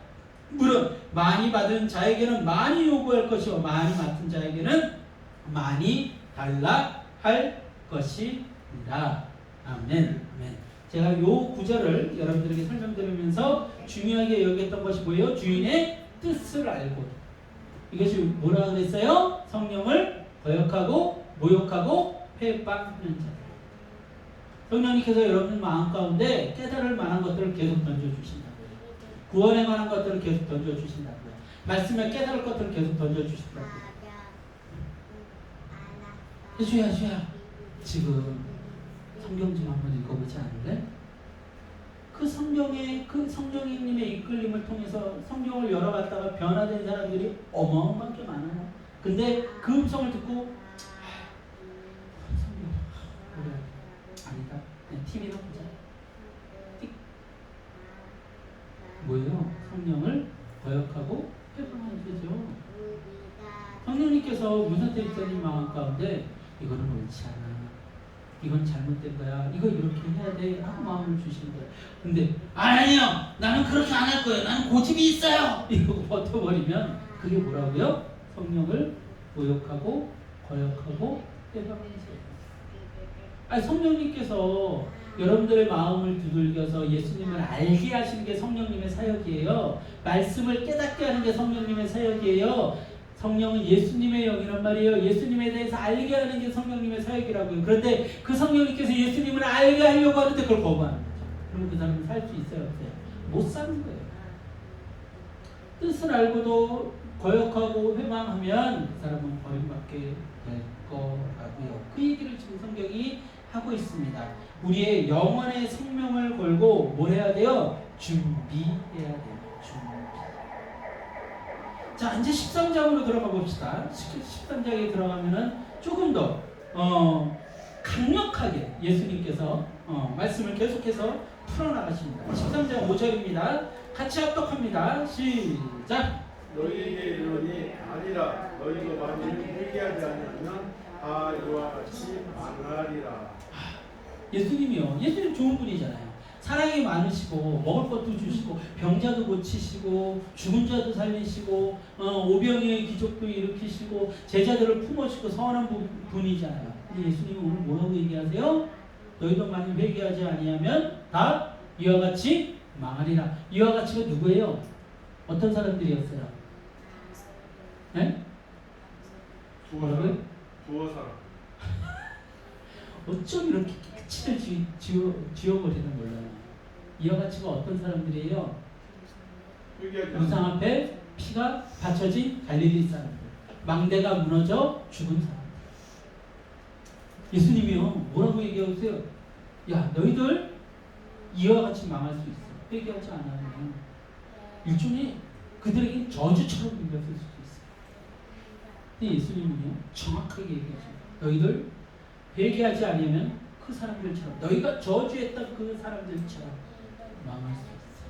물론 많이 받은 자에게는 많이 요구할 것이요 많이 맡은 자에게는 많이 달라 할 것이니라. 아멘. 아멘. 제가 요 구절을 여러분들에게 설명드리면서 중요하게 여겼던 것이 뭐예요? 주인의 뜻을 알고. 이것이 뭐라 그랬어요? 성령을 거역하고 모욕하고 회방하는 자들. 성령님께서 여러분 마음 가운데 깨달을 만한 것들을 계속 던져주신다고요. 구원에 관한 것들을 계속 던져주신다고요. 말씀에 깨달을 것들을 계속 던져주신다고요. 주야 지금 성경 좀 한번 읽어보지 않을래? 그 성경의 그 성령님의 이끌림을 통해서 성경을 열어갔다가 변화된 사람들이 어마어마하게 많아요. 근데 그 음성을 듣고 성경 그래 아니다. 그냥 TV나 보자. 뭐예요? 성령을 거역하고 회방하는 거죠. 성령님께서 문선태 집사님 마음 가운데 이거는 옳지 않아. 이건 잘못된 거야. 이거 이렇게 해야 돼. 라고 마음을 주시는 거예요. 근데 아니요. 나는 그렇게 안 할 거예요. 나는 고집이 있어요. 이러고 버텨버리면 그게 뭐라고요? 성령을 모욕하고 거역하고 빼박는 거예요. 아니, 성령님께서 여러분들의 마음을 두들겨서 예수님을 알게 하시는 게 성령님의 사역이에요. 말씀을 깨닫게 하는 게 성령님의 사역이에요. 성령은 예수님의 영이란 말이에요. 예수님에 대해서 알게 하는 게 성령님의 사역이라고요. 그런데 그 성령님께서 예수님을 알게 하려고 하는데 그걸 거부하는 거죠. 그러면 그 사람은 살 수 있어요, 없어요? 못 사는 거예요. 뜻을 알고도 거역하고 회망하면 그 사람은 버림받게 될 거라고요. 그 얘기를 지금 성경이 하고 있습니다. 우리의 영원의 생명을 걸고 뭘 해야 돼요? 준비해야 돼요. 준비. 자, 이제 13장으로 들어가 봅시다. 13장에 들어가면은 조금 더 강력하게 예수님께서 말씀을 계속해서 풀어나가십니다. 13장 5절입니다. 같이 합독합니다. 시작. 너희에게 이르노니 아니라 너희가 만일 회개하지 않으면 다 이와 같이 망하리라. 예수님이요. 예수님 좋은 분이잖아요. 사랑이 많으시고 먹을 것도 주시고 병자도 고치시고 죽은 자도 살리시고 오병이의 기적도 일으키시고 제자들을 품어주고 선한 분이잖아요. 근데 예수님은 오늘 뭐라고 얘기하세요? 너희도 만일 회개하지 아니하면 다 이와 같이 망하리라. 이와 같이가 누구예요? 어떤 사람들이었어요? 네? 두어 사람. 어쩜 이렇게 끝을 지어버리는 몰라요. 이와 같이가 어떤 사람들이에요? 우상 앞에 피가 바쳐진 갈릴리 사람들, 망대가 무너져 죽은 사람들. 예수님이요 뭐라고 얘기하세요? 야, 너희들 이와 같이 망할 수 있어. 회개하지 않으면 일종의 그들에게 저주처럼 들렸을 수도 있어요. 근데 예수님은요 정확하게 얘기하십니다. 너희들 회개하지 않으면 그 사람들처럼, 너희가 저주했던 그 사람들처럼 망할 수 있어.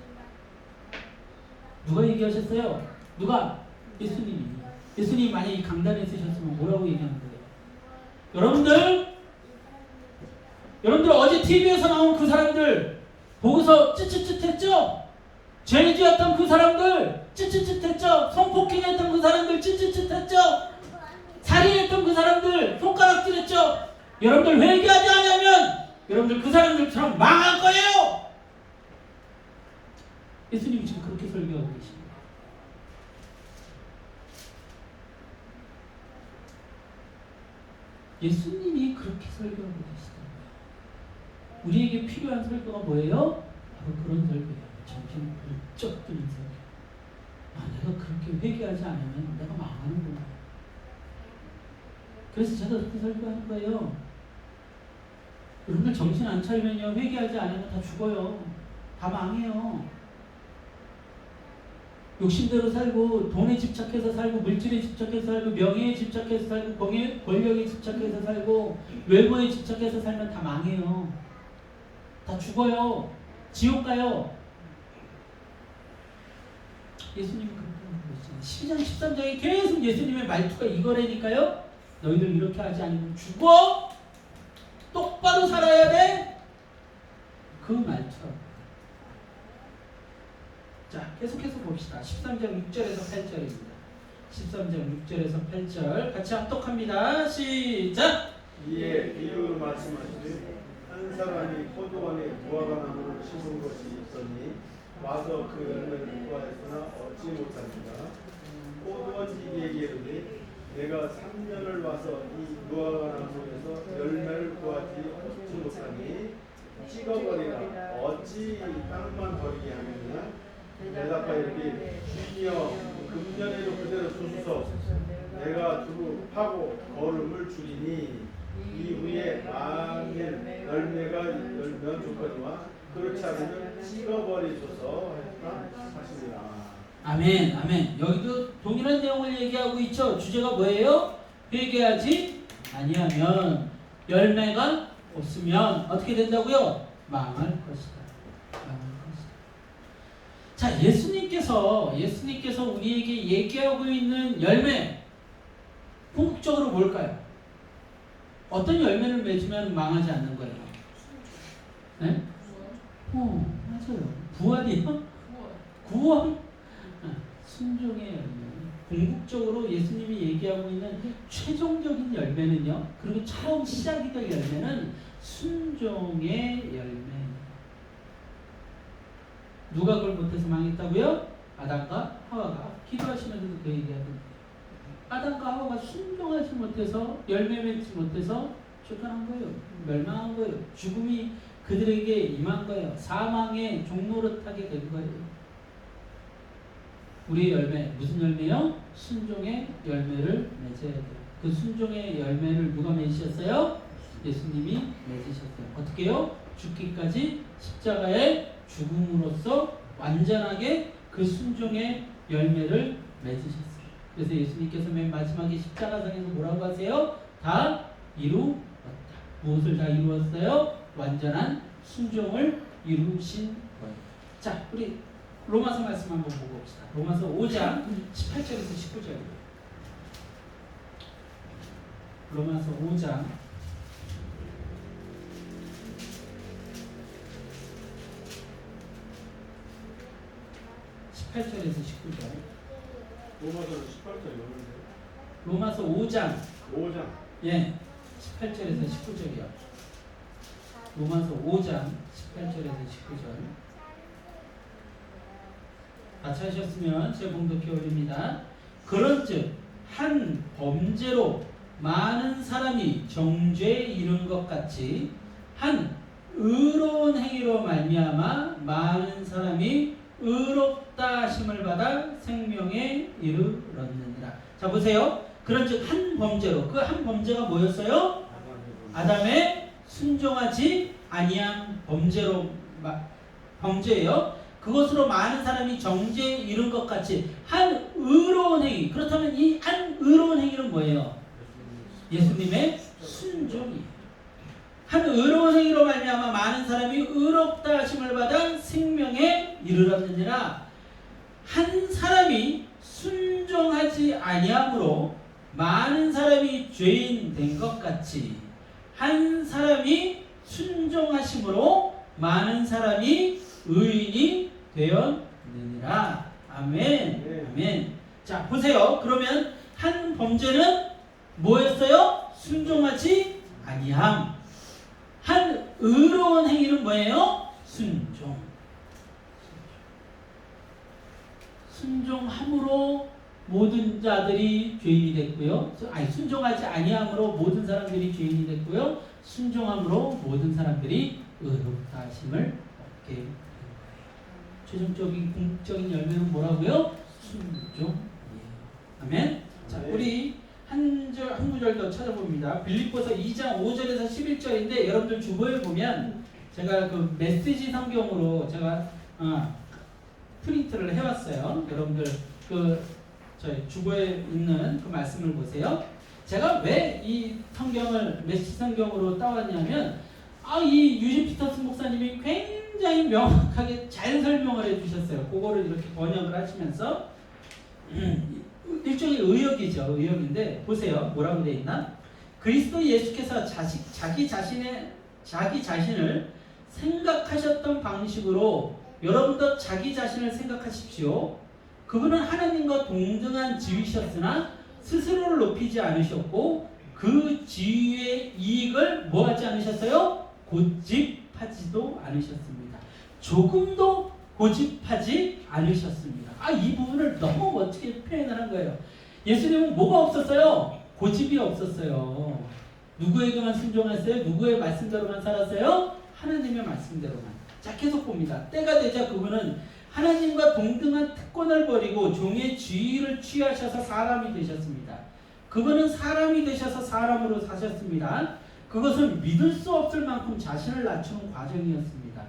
누가 얘기하셨어요? 누가? 예수님이. 예수님이 만약에 이 강단에 쓰셨으면 뭐라고 얘기하는 거예요? 여러분들 어제 TV에서 나온 그 사람들 보고서 찌찌찌했죠? 죄지었던 그 사람들 찌찌찌했죠? 성폭행했던 그 사람들 찌찌찌했죠? 살인했던 그 사람들 손가락질했죠? 여러분들 회개하지 않으면 여러분들 그 사람들처럼 망할 거예요. 예수님이 지금 그렇게 설교하고 계십니다. 예수님이 그렇게 설교하고 계시다고요. 우리에게 필요한 설교가 뭐예요? 바로 그런 설교예요. 정신 번쩍 드는 설교. 아, 내가 그렇게 회개하지 않으면 내가 망하는구나. 그래서 제가 그렇게 설교하는 거예요. 여러분들 정신 안 차리면요, 회개하지 않으면 다 죽어요. 다 망해요. 욕심대로 살고, 돈에 집착해서 살고, 물질에 집착해서 살고, 명예에 집착해서 살고, 권력에 집착해서 살고, 외모에 집착해서 살면 다 망해요. 다 죽어요. 지옥 가요. 예수님이 그렇게 하는 것이잖아요. 12장 13장에 계속 예수님의 말투가 이거라니까요. 너희들 이렇게 하지 않으면 죽어. 똑바로 살아야 돼. 그 말처럼. 자, 계속해서 봅시다. 13장 6절에서 8절입니다. 13장 6절에서 8절 같이 합독합니다. 시작. 이에 비유로 말씀하시되 한 사람이 포도원에 무화과 나무를 심은 것이 있더니 와서 그 열매를 구하였으나 얻지 못하니라. 포도원지기에게 이르되 내가 3년을 와서 이 무화과 나무에서 열매를 구하지 못하니 찍어버리라. 어찌 땅만 버리게 하느냐. 대답하여 이르되 주여 금년에도 그대로 두소서. 내가 두루 파고 거름을 줄이니 이후에 만일 열매가 열면 좋거니와 그렇지 않으면 찍어버리소서 하시니라. 아멘, 아멘. 여기도 동일한 내용을 얘기하고 있죠. 주제가 뭐예요? 회개하지 아니하면 열매가 없으면 어떻게 된다고요? 망할 것이다. 망할 것이다. 자, 예수님께서 우리에게 얘기하고 있는 열매 궁극적으로 뭘까요? 어떤 열매를 맺으면 망하지 않는 거예요? 네? 맞아요. 부활이요? 구원. 순종의 열매. 궁극적으로 예수님이 얘기하고 있는 최종적인 열매는요. 그리고 처음 시작이 될 열매는 순종의 열매. 누가 그걸 못해서 망했다고요? 아담과 하와가. 기도하시면서도 그 얘기하던데. 아담과 하와가 순종하지 못해서 열매 맺지 못해서 쫓겨난 거예요. 멸망한 거예요. 죽음이 그들에게 임한 거예요. 사망의 종노릇하게 된 거예요. 우리의 열매, 무슨 열매요? 순종의 열매를 맺어야 돼요. 그 순종의 열매를 누가 맺으셨어요? 예수님이 맺으셨어요. 어떻게요? 죽기까지 십자가의 죽음으로써 완전하게 그 순종의 열매를 맺으셨어요. 그래서 예수님께서 맨 마지막에 십자가상에서 뭐라고 하세요? 다 이루었다. 무엇을 다 이루었어요? 완전한 순종을 이루신 거예요. 자, 우리 로마서 말씀 한번 보고 봅시다. 로마서 5장 18절에서 19절이에요. 로마서 5장 18절에서 19절. 로마서 18절 이러는데. 로마서 5장 5장. 예, 18절에서 19절이요. 로마서 5장 18절에서 19절. 같이 하셨으면 제 봉독해 올립니다. 그런즉 한 범죄로 많은 사람이 정죄에 이른 것 같이 한 의로운 행위로 말미암아 많은 사람이 의롭다 하심을 받아 생명에 이르렀느니라. 자 보세요. 그런즉 한 범죄로, 그 한 범죄가 뭐였어요? 아담의 순종하지 아니한 범죄예요. 그것으로 많은 사람이 정죄에 이른 것 같이 한 의로운 행위. 그렇다면 이 한 의로운 행위는 뭐예요? 예수님의 순종이에요. 한 의로운 행위로 말미암아 많은 사람이 의롭다 하심을 받아 생명에 이르렀느니라. 한 사람이 순종하지 아니함으로 많은 사람이 죄인 된 것 같이 한 사람이 순종하심으로 많은 사람이 의인이 되었느니라. 아멘. 네. 아멘. 자 보세요. 그러면 한 범죄는 뭐였어요? 순종하지 아니함. 한 의로운 행위는 뭐예요? 순종. 순종함으로 모든 자들이 죄인이 됐고요. 순종하지 아니함으로 모든 사람들이 죄인이 됐고요. 순종함으로 모든 사람들이 의롭다 하심을 얻게 된 거예요. 최종적인 궁극적인 열매는 뭐라고요? 순종이에요. 아멘. 자, 우리 한 구절 더 찾아봅니다. 빌립보서 2장 5절에서 11절인데 여러분들 주보에 보면 제가 그 메시지 성경으로 제가 프린트를 해왔어요. 여러분들 그 저희 주보에 있는 그 말씀을 보세요. 제가 왜 이 성경을 메시지 성경으로 따왔냐면 이 유진 피터슨 목사님이 굉장히 명확하게 잘 설명을 해주셨어요. 그거를 이렇게 번역을 하시면서 일종의 의역이죠. 의역인데 보세요. 뭐라고 되어 있나? 그리스도 예수께서 자기 자신을 생각하셨던 방식으로 여러분도 자기 자신을 생각하십시오. 그분은 하나님과 동등한 지위셨으나 스스로를 높이지 않으셨고 그 지위의 이익을 뭐하지 않으셨어요? 고집하지도 않으셨습니다. 조금도 고집하지 않으셨습니다. 이 부분을 너무 멋지게 표현을 한 거예요. 예수님은 뭐가 없었어요? 고집이 없었어요. 누구에게만 순종했어요? 누구의 말씀대로만 살았어요? 하나님의 말씀대로만. 자, 계속 봅니다. 때가 되자 그분은 하나님과 동등한 특권을 버리고 종의 지위를 취하셔서 사람이 되셨습니다. 그분은 사람이 되셔서 사람으로 사셨습니다. 그것은 믿을 수 없을 만큼 자신을 낮추는 과정이었습니다.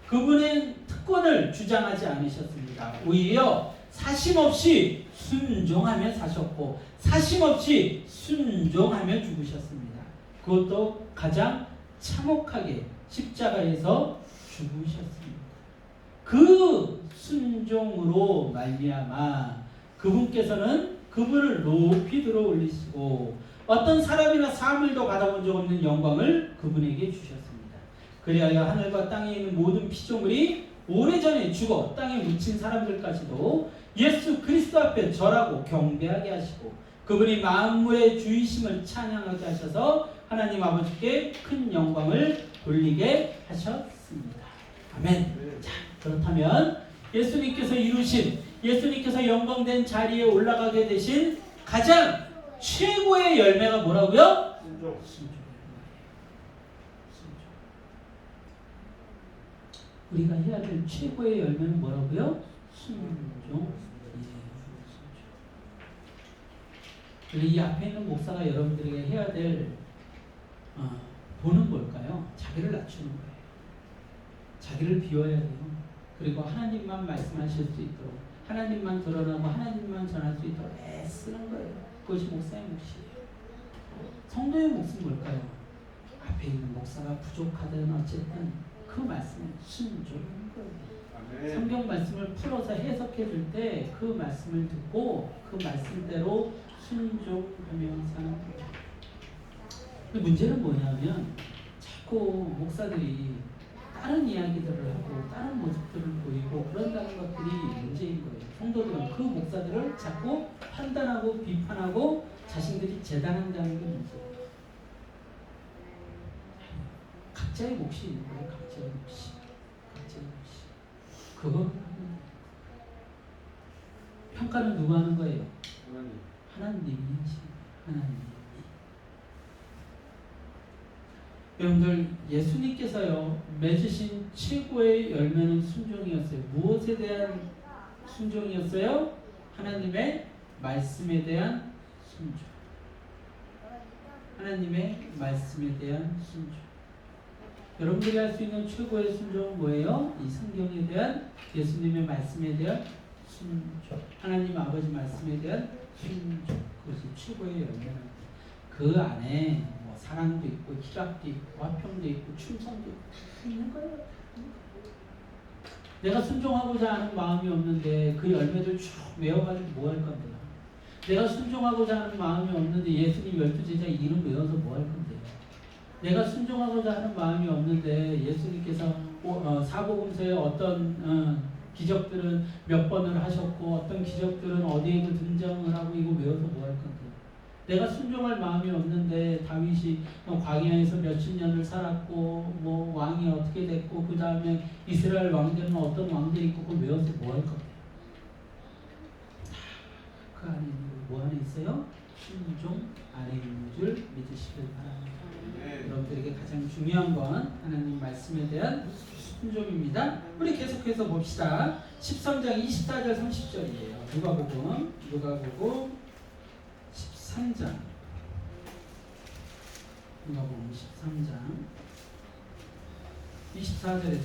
그분의 특권을 주장하지 않으셨습니다. 오히려 사심없이 순종하며 사셨고 사심없이 순종하며 죽으셨습니다. 그것도 가장 참혹하게 십자가에서 죽으셨습니다. 그 순종으로 말미암아 그분께서는 그분을 높이 들어 올리시고 어떤 사람이나 사물도 받아본 적 없는 영광을 그분에게 주셨습니다. 그리하여 하늘과 땅에 있는 모든 피조물이 오래전에 죽어 땅에 묻힌 사람들까지도 예수 그리스도 앞에 절하고 경배하게 하시고 그분이 만물의 주이심을 찬양하게 하셔서 하나님 아버지께 큰 영광을 돌리게 하셨습니다. 아멘. 자, 그렇다면 예수님께서 이루신, 예수님께서 영광된 자리에 올라가게 되신 가장 최고의 열매가 뭐라고요? 순종. 우리가 해야 될 최고의 열매는 뭐라고요? 순종. 우리 이 앞에 있는 목사가 여러분들에게 해야 될 도는 뭘까요? 자기를 낮추는 거예요. 자기를 비워야 돼요. 그리고 하나님만 말씀하실 수 있도록, 하나님만 드러나고 하나님만 전할 수 있도록 애쓰는 거예요. 그것이 목사의 몫이에요. 성도의 몫은 뭘까요? 앞에 있는 목사가 부족하든 어쨌든 그 말씀에 순종하는 거예요. 성경 말씀을 풀어서 해석해 줄 때 그 말씀을 듣고 그 말씀대로 순종하며 사는 거예요. 근데 문제는 뭐냐면 자꾸 목사들이 다른 이야기들을 하고 다른 모습들을 보이고 그런다는 것들이 문제인 거예요. 성도들은 그 목사들을 자꾸 판단하고 비판하고 자신들이 재단한다는 게 문제예요. 각자의 몫이 있는 거예요. 각자의 몫이. 각자의 몫이. 그거 하는 거예요. 평가는 누가 하는 거예요? 하나님이 하시는 거예요. 하나님이. 여러분들 예수님께서요 맺으신 최고의 열매는 순종이었어요. 무엇에 대한 순종이었어요? 하나님의 말씀에 대한 순종. 하나님의 말씀에 대한 순종. 여러분들이 할 수 있는 최고의 순종은 뭐예요? 이 성경에 대한 예수님의 말씀에 대한 순종. 하나님 아버지 말씀에 대한 순종. 그것이 최고의 열매는 그 안에 사랑도 있고 희락도 있고 화평도 있고 충성도 있고 있는 거예요. 내가 순종하고자 하는 마음이 없는데 그 열매들 쭉 외워가지고 뭐 할 건데요? 내가 순종하고자 하는 마음이 없는데 예수님 12제자 이름 외워서 뭐 할 건데요? 내가 순종하고자 하는 마음이 없는데 예수님께서 사복음서에 어떤 기적들은 몇 번을 하셨고 어떤 기적들은 어디에도 등장을 하고 이거 외워서 뭐 할 건데요? 내가 순종할 마음이 없는데 다윗이 광야에서 몇십 년을 살았고 뭐 왕이 어떻게 됐고 그 다음에 이스라엘 왕들은 어떤 왕들이 있고 그걸 외워서 뭐 할 건데요? 그 안에 뭐 안에 있어요? 순종 안에 있는 줄 믿으시길 바랍니다. 여러분들에게 가장 중요한 건 하나님 말씀에 대한 순종입니다. 우리 계속해서 봅시다. 13장 24절 30절이에요. 누가복음 13장 누가복음 13장 24절에서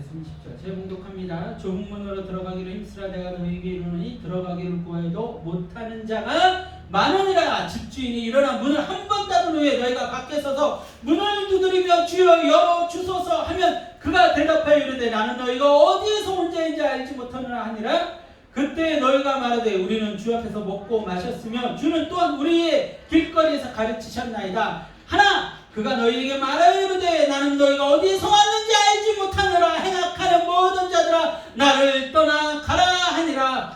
30절 제가 봉독합니다. 좁은 문으로 들어가기를 힘쓰라 내가 너희에게 이르노니 들어가기를 구하여도 못하는 자가 많으니라. 집주인이 일어나 문을 한 번 닫은 후에 너희가 밖에 서서 문을 두드리며 주여 열어 주소서 하면 그가 대답하여 이르되 나는 너희가 어디에서 온 자인지 알지 못하느라 하니라. 그때 너희가 말하되 우리는 주 앞에서 먹고 마셨으며 주는 또한 우리의 길거리에서 가르치셨나이다 하나 그가 너희에게 말하여 이르되 나는 너희가 어디에서 왔는지 알지 못하느라 행악하는 모든 자들아 나를 떠나 가라 하니라.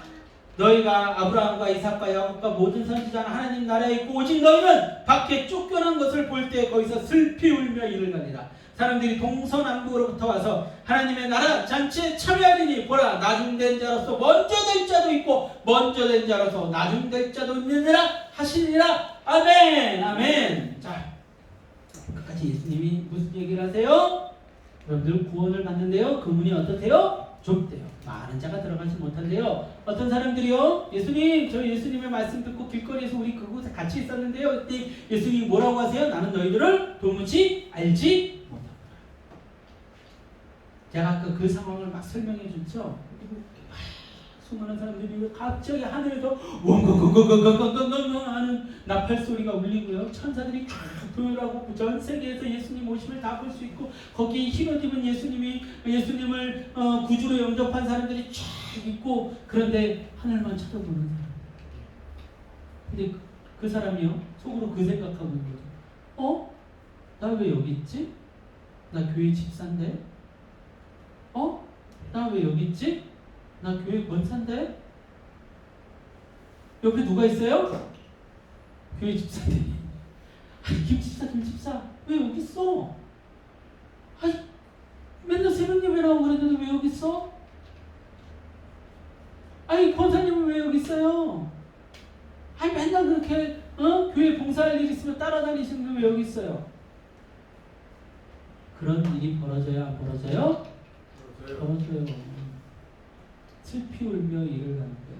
너희가 아브라함과 이삭과 야곱과 모든 선지자는 하나님 나라에 있고 오직 너희는 밖에 쫓겨난 것을 볼 때 거기서 슬피 울며 이를 가니라. 사람들이 동서남북으로부터 와서 하나님의 나라 잔치에 참여하리니 보라 나중된 자로서 먼저 될 자도 있고 먼저 된 자로서 나중될 자도 있느니라 하시니라. 아멘. 아멘. 자, 끝까지 예수님이 무슨 얘기를 하세요? 여러분들 구원을 받는데요 그 문이 어떻대요? 좁대요. 많은 자가 들어가지 못한대요. 어떤 사람들이요 예수님 저 예수님의 말씀 듣고 길거리에서 우리 그곳에 같이 있었는데요 그때 예수님이 뭐라고 하세요? 나는 너희들을 도무지 알지 못한다. 제가 아까 그 상황을 막 설명해 줬죠. 수많은 사람들이 갑자기 하늘에서 웡궁궁궁궁궁궁궁 하는 나팔 소리가 울리고요. 천사들이 쫙 도열하고 전 세계에서 예수님 오심을 다 볼 수 있고 거기 흰 옷 입은 예수님을 구주로 영접한 사람들이 쫙 있고 그런데 하늘만 쳐다보는 사람. 근데 그 사람이요 속으로 그 생각하고 있는 거죠. 나 왜 여기 있지? 나 교회 집사인데? 나 왜 여기 있지? 나 교회 권사인데? 옆에 누가 있어요? 교회 집사들이. 아니 김집사 왜 여기 있어? 아니 맨날 새벽 예배라고 그랬는데 왜 여기 있어? 아니 권사님은 왜 여기 있어요? 아니 맨날 그렇게 교회 봉사할 일 있으면 따라다니시는데 왜 여기 있어요? 그런 일이 벌어져야 안 벌어져요? 벌어져요. 슬피 울며 일을 하는 거예요.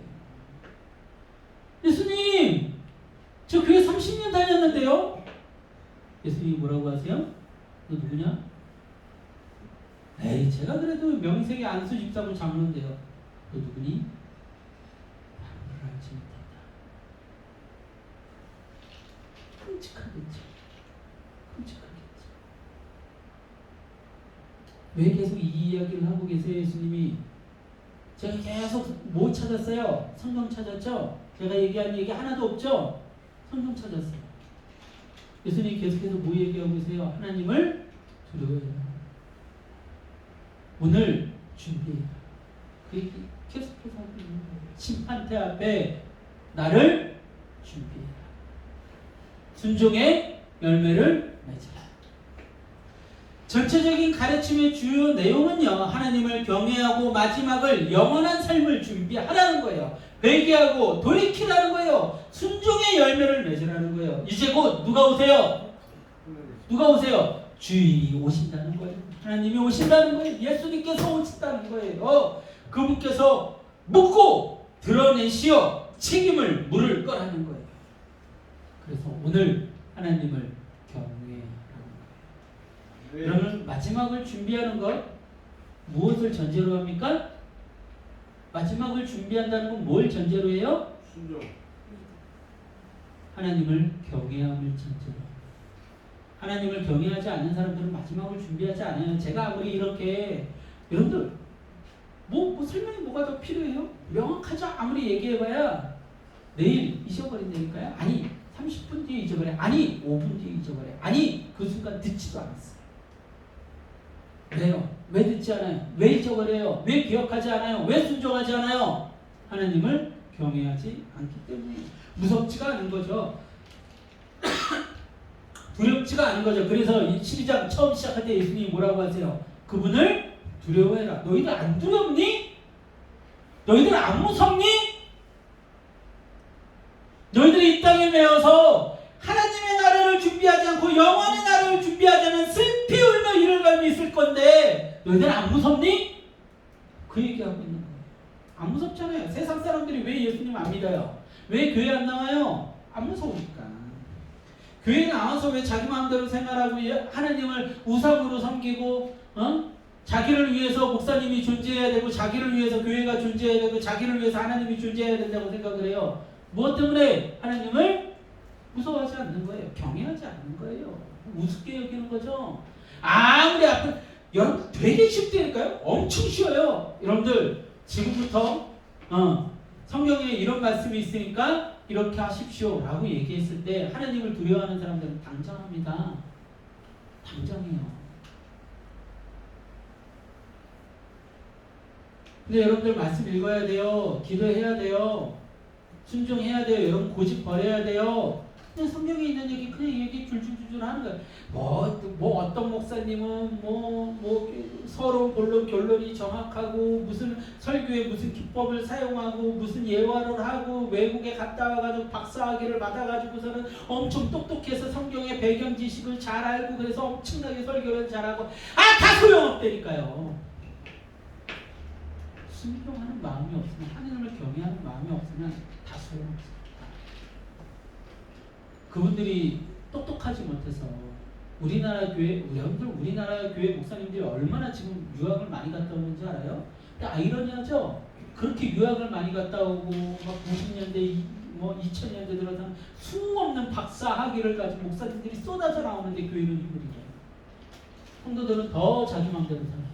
예수님, 저 교회 30년 다녔는데요? 예수님이 뭐라고 하세요? 너 누구냐? 에이, 제가 그래도 명색이 안수 집사고 장로인데요. 너 누구니? 나를 알지 못한다. 끔찍하겠죠. 끔찍하겠죠. 왜 계속 이 이야기를 하고 계세요, 예수님이? 제가 계속 뭐 찾았어요? 성경 찾았죠? 제가 얘기한 얘기 하나도 없죠? 성경 찾았어요. 예수님이 계속해서 뭐 얘기하고 계세요? 하나님을 두려워해라. 오늘 준비해라. 그 얘기 계속해서 하고 있는 거예요. 심판대 앞에 나를 준비해라. 순종의 열매를 맺으라. 전체적인 가르침의 주요 내용은요, 하나님을 경외하고 마지막을 영원한 삶을 준비하라는 거예요. 회개하고 돌이키라는 거예요. 순종의 열매를 맺으라는 거예요. 이제 곧 누가 오세요? 누가 오세요? 주인이 오신다는 거예요. 하나님이 오신다는 거예요. 예수님께서 오신다는 거예요. 그분께서 묻고 드러내시어 책임을 물을 거라는 거예요. 그래서 오늘 하나님을 경외하라는 거예요. 그러면 마지막을 준비하는 것 무엇을 전제로 합니까? 마지막을 준비한다는 건 뭘 전제로 해요? 순종. 하나님을 경외함을 전제로. 하나님을 경외하지 않는 사람들은 마지막을 준비하지 않아요. 제가 아무리 이렇게 여러분들 뭐 설명이 뭐가 더 필요해요? 명확하죠. 아무리 얘기해봐야 내일 잊어버린다니까요. 아니 30분 뒤에 잊어버려. 아니 5분 뒤에 잊어버려. 아니 그 순간 듣지도 않았어요. 왜요? 왜 듣지 않아요? 왜 잊어버려요? 왜 기억하지 않아요? 왜 순종하지 않아요? 하나님을 경외하지 않기 때문에 무섭지가 않은 거죠. 두렵지가 않은 거죠. 그래서 이 12장 처음 시작할 때 예수님이 뭐라고 하세요? 그분을 두려워해라. 너희들 안 두렵니? 너희들 안 무섭니? 너희들이 이 땅에 매어서 하나님의 나라를 준비하지 않고 영원의 나라를 준비하지 않은 슬피 울며 이를 감이 있을 건데 너희들 안 무섭니? 그 얘기하고 있는 거예요. 안 무섭잖아요. 세상 사람들이 왜 예수님 안 믿어요? 왜 교회 안 나와요? 안 무서우니까. 교회 나와서 왜 자기 마음대로 생활하고 하나님을 우상으로 섬기고 자기를 위해서 목사님이 존재해야 되고 자기를 위해서 교회가 존재해야 되고 자기를 위해서 하나님이 존재해야 된다고 생각을 해요. 무엇 때문에? 하나님을 무서워하지 않는 거예요. 경외하지 않는 거예요. 우습게 여기는 거죠. 아무리 앞에 여러분 되게 쉽다니까요. 엄청 쉬워요. 여러분들 지금부터 성경에 이런 말씀이 있으니까 이렇게 하십시오 라고 얘기했을 때 하나님을 두려워하는 사람들은 당장합니다. 당장해요. 근데 여러분들 말씀 읽어야 돼요. 기도해야 돼요. 순종해야 돼요. 여러분 고집 버려야 돼요. 그냥 성경에 있는 얘기 그냥 얘기 줄줄줄줄 하는 거예요. 뭐 어떤 목사님은 서로 본론 결론이 정확하고 무슨 설교에 무슨 기법을 사용하고 무슨 예화를 하고 외국에 갔다 와가지고 박사학위를 받아가지고서는 엄청 똑똑해서 성경의 배경 지식을 잘 알고 그래서 엄청나게 설교를 잘하고 다 소용없다니까요. 순종하는 마음이 없으면 하나님을 경외하는 마음이 없으면 다 소용없어요. 그분들이 똑똑하지 못해서 우리나라 교회 목사님들이 얼마나 지금 유학을 많이 갔다 오는지 알아요? 근데 아이러니하죠? 그렇게 유학을 많이 갔다 오고 막 90년대 뭐 2000년대 들어서 수없는 박사 학위를 가진 목사님들이 쏟아져 나오는데 교회는 힘들이죠. 성도들은 더 자기 마음대로 살아요.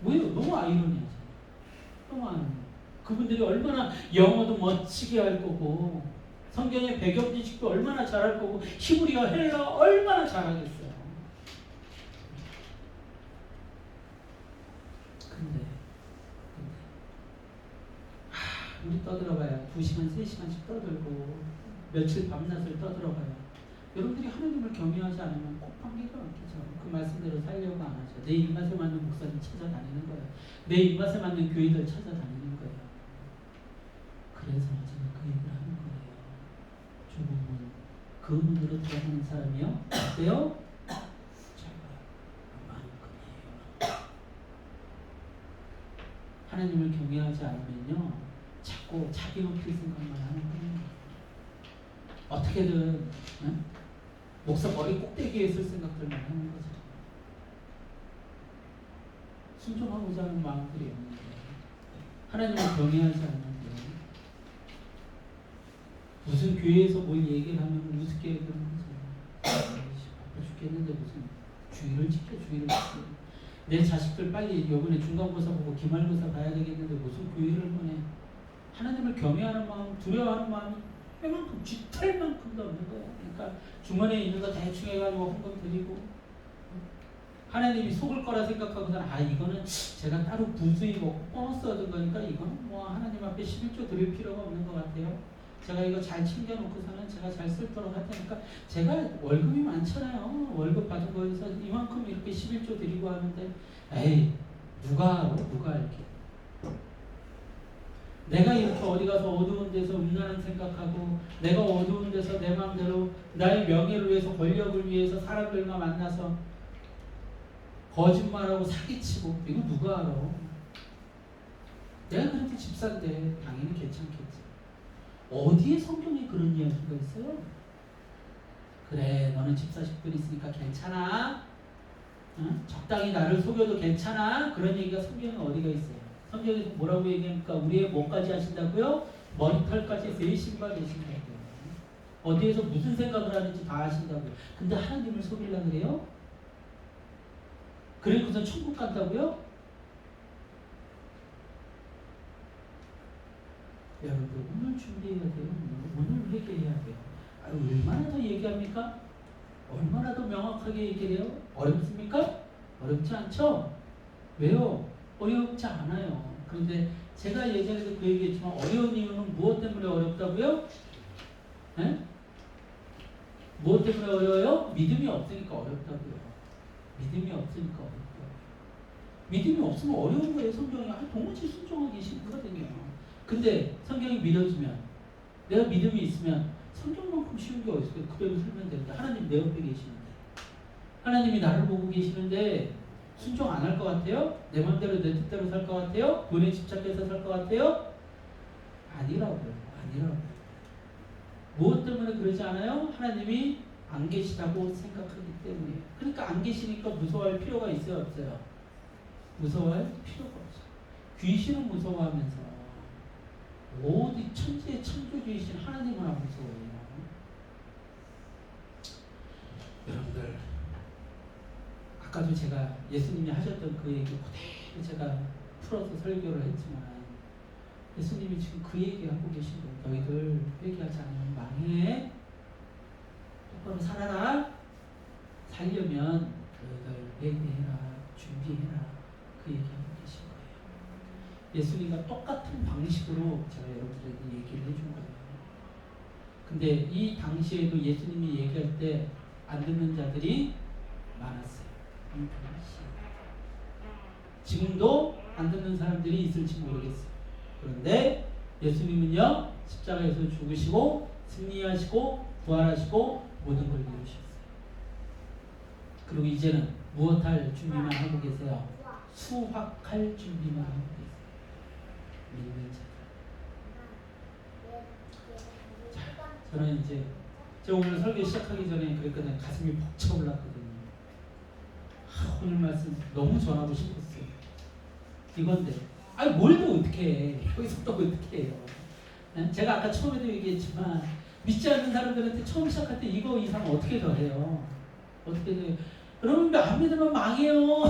왜요? 너무 아이러니하죠. 너무 아이러니. 그분들이 얼마나 영어도 멋지게 할 거고 성경의 배경 지식도 얼마나 잘할 거고 히브리어 헬라 얼마나 잘하겠어요. 근데 우리 떠들어봐야 2시간, 3시간씩 떠들고 며칠 밤낮을 떠들어봐요. 여러분들이 하나님을 경외하지 않으면 꼭 관계가 없겠죠. 그 말씀대로 살려고 안 하죠. 내 입맛에 맞는 목사님 찾아다니는 거예요. 내 입맛에 맞는 교회들 찾아다니는 거예요. 그래서 제가 그 얘기를 하는 거예요. 조금은 그 문으로 들어가는 사람이요. 어때요? 제가 만큼이에요. 하나님을 경외하지 않으면요. 자꾸 자기 높일 생각만 하는 거예요. 어떻게든 응? 목사 머리 꼭대기에 있을 생각들만 하는 거죠. 순종하고자 하는 마음들이 없는데 하나님을 경외하지 않는데 무슨 교회에서 뭘 얘기를 하면 우습게 얘기를 하죠. 바빠 죽겠는데 무슨 주의를 지켜. 내 자식들 빨리 이번에 중간고사 보고 기말고사 봐야 되겠는데 무슨 교회를 보내. 하나님을 경외하는 마음, 두려워하는 마음이 이만큼 쥐털만큼도 없는 거예요. 그러니까 주머니에 있는 거 대충 해가지고 헌금 드리고 하나님이 속을 거라 생각하고서는 이거는 제가 따로 부수입 먹고 보너스 얻은 거니까 이거는 뭐 하나님 앞에 11조 드릴 필요가 없는 것 같아요. 제가 이거 잘 챙겨놓고서는 제가 잘 쓸도록 할 테니까 제가 월급이 많잖아요. 월급 받은 거에서 이만큼 이렇게 11조 드리고 하는데 에이 누가 이렇게 내가 이렇게 어디 가서 어두운 데서 음란한 생각하고 내가 어두운 데서 내 마음대로 나의 명예를 위해서 권력을 위해서 사람들과 만나서 거짓말하고 사기치고 이거 누가 알아? 내가 그렇게 집사인데 당연히 괜찮겠지. 어디에 성경에 그런 이야기가 있어요? 그래 너는 집사식들이 있으니까 괜찮아. 응? 적당히 나를 속여도 괜찮아. 그런 얘기가 성경에 어디가 있어요? 성경에서 뭐라고 얘기합니까? 우리의 뭐까지 하신다고요? 머리털까지 세신바 되신다고요. 어디에서 무슨 생각을 하는지 다 아신다고요. 근데 하나님을 속이려고 그래요? 그래고서 천국 간다고요? 여러분들 오늘 준비해야 돼요. 오늘 회개해야 돼요. 얼마나 더 얘기합니까? 얼마나 더 명확하게 얘기해요? 어렵습니까? 어렵지 않죠? 왜요? 어렵지 않아요. 그런데 제가 예전에도 그 얘기했지만 어려운 이유는 무엇 때문에 어렵다고요? 네? 무엇 때문에 어려워요? 믿음이 없으니까 어렵다고요. 믿음이 없으니까 어렵다고요. 믿음이 없으면 어려운 거예요. 성경이 도무지 순종하기 싫거든요. 근데 성경이 믿어지면 내가 믿음이 있으면 성경만큼 쉬운 게 어디 있어요? 그대로 살면 되는데 하나님 내 옆에 계시는데 하나님이 나를 보고 계시는데 순종 안 할 것 같아요? 내 맘대로 내 뜻대로 살 것 같아요? 돈에 집착해서 살 것 같아요? 아니라고요. 무엇 때문에 그러지 않아요? 하나님이 안 계시다고 생각하기 때문에. 그러니까 안 계시니까 무서워할 필요가 있어요? 없어요? 무서워할 필요가 없어요. 귀신은 무서워하면서 어디 천지의 창조주이신 하나님은 안 무서워해요. 여러분들 아까도 제가 예수님이 하셨던 그 얘기 그대로 제가 풀어서 설교를 했지만 예수님이 지금 그 얘기하고 계신 거예요. 너희들 회개하지 않으면 망해. 똑바로 살아라. 살려면 너희들 회개해라. 준비해라. 그 얘기하고 계신 거예요. 예수님과 똑같은 방식으로 제가 여러분들에게 얘기를 해준 거예요. 근데 이 당시에도 예수님이 얘기할 때 안 듣는 자들이 많았어요. 지금도 안 듣는 사람들이 있을지 모르겠어요. 그런데 예수님은요 십자가에서 죽으시고 승리하시고 부활하시고 모든 걸 이루셨어요. 그리고 이제는 무엇할 준비만 하고 계세요? 수확할 준비만 하고 계세요. 믿는 자들. 자, 저는 이제 제가 오늘 설교 시작하기 전에 그랬거든요. 가슴이 벅차 올랐거든요. 오늘 말씀 너무 전하고 싶었어요. 이건데 아니 뭘 더 어떻게 해? 거기서 또 어떻게 해요? 제가 아까 처음에도 얘기했지만 믿지 않는 사람들한테 처음 시작할 때 이거 이상 어떻게 더 해요? 어떻게 해요? 여러분 안 믿으면 망해요.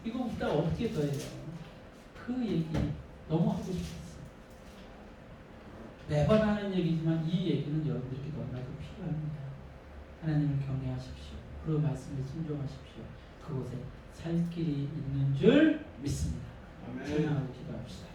이거보다 어떻게 더 해요? 그 얘기 너무 하고 싶었어요. 매번 하는 얘기지만 이 얘기는 여러분들께 너무나도 필요합니다. 하나님을 경외하십시오. 그 말씀에 순종하십시오. 그곳에 살 길이 있는 줄 믿습니다. 아멘. 찬양하고 기도합시다.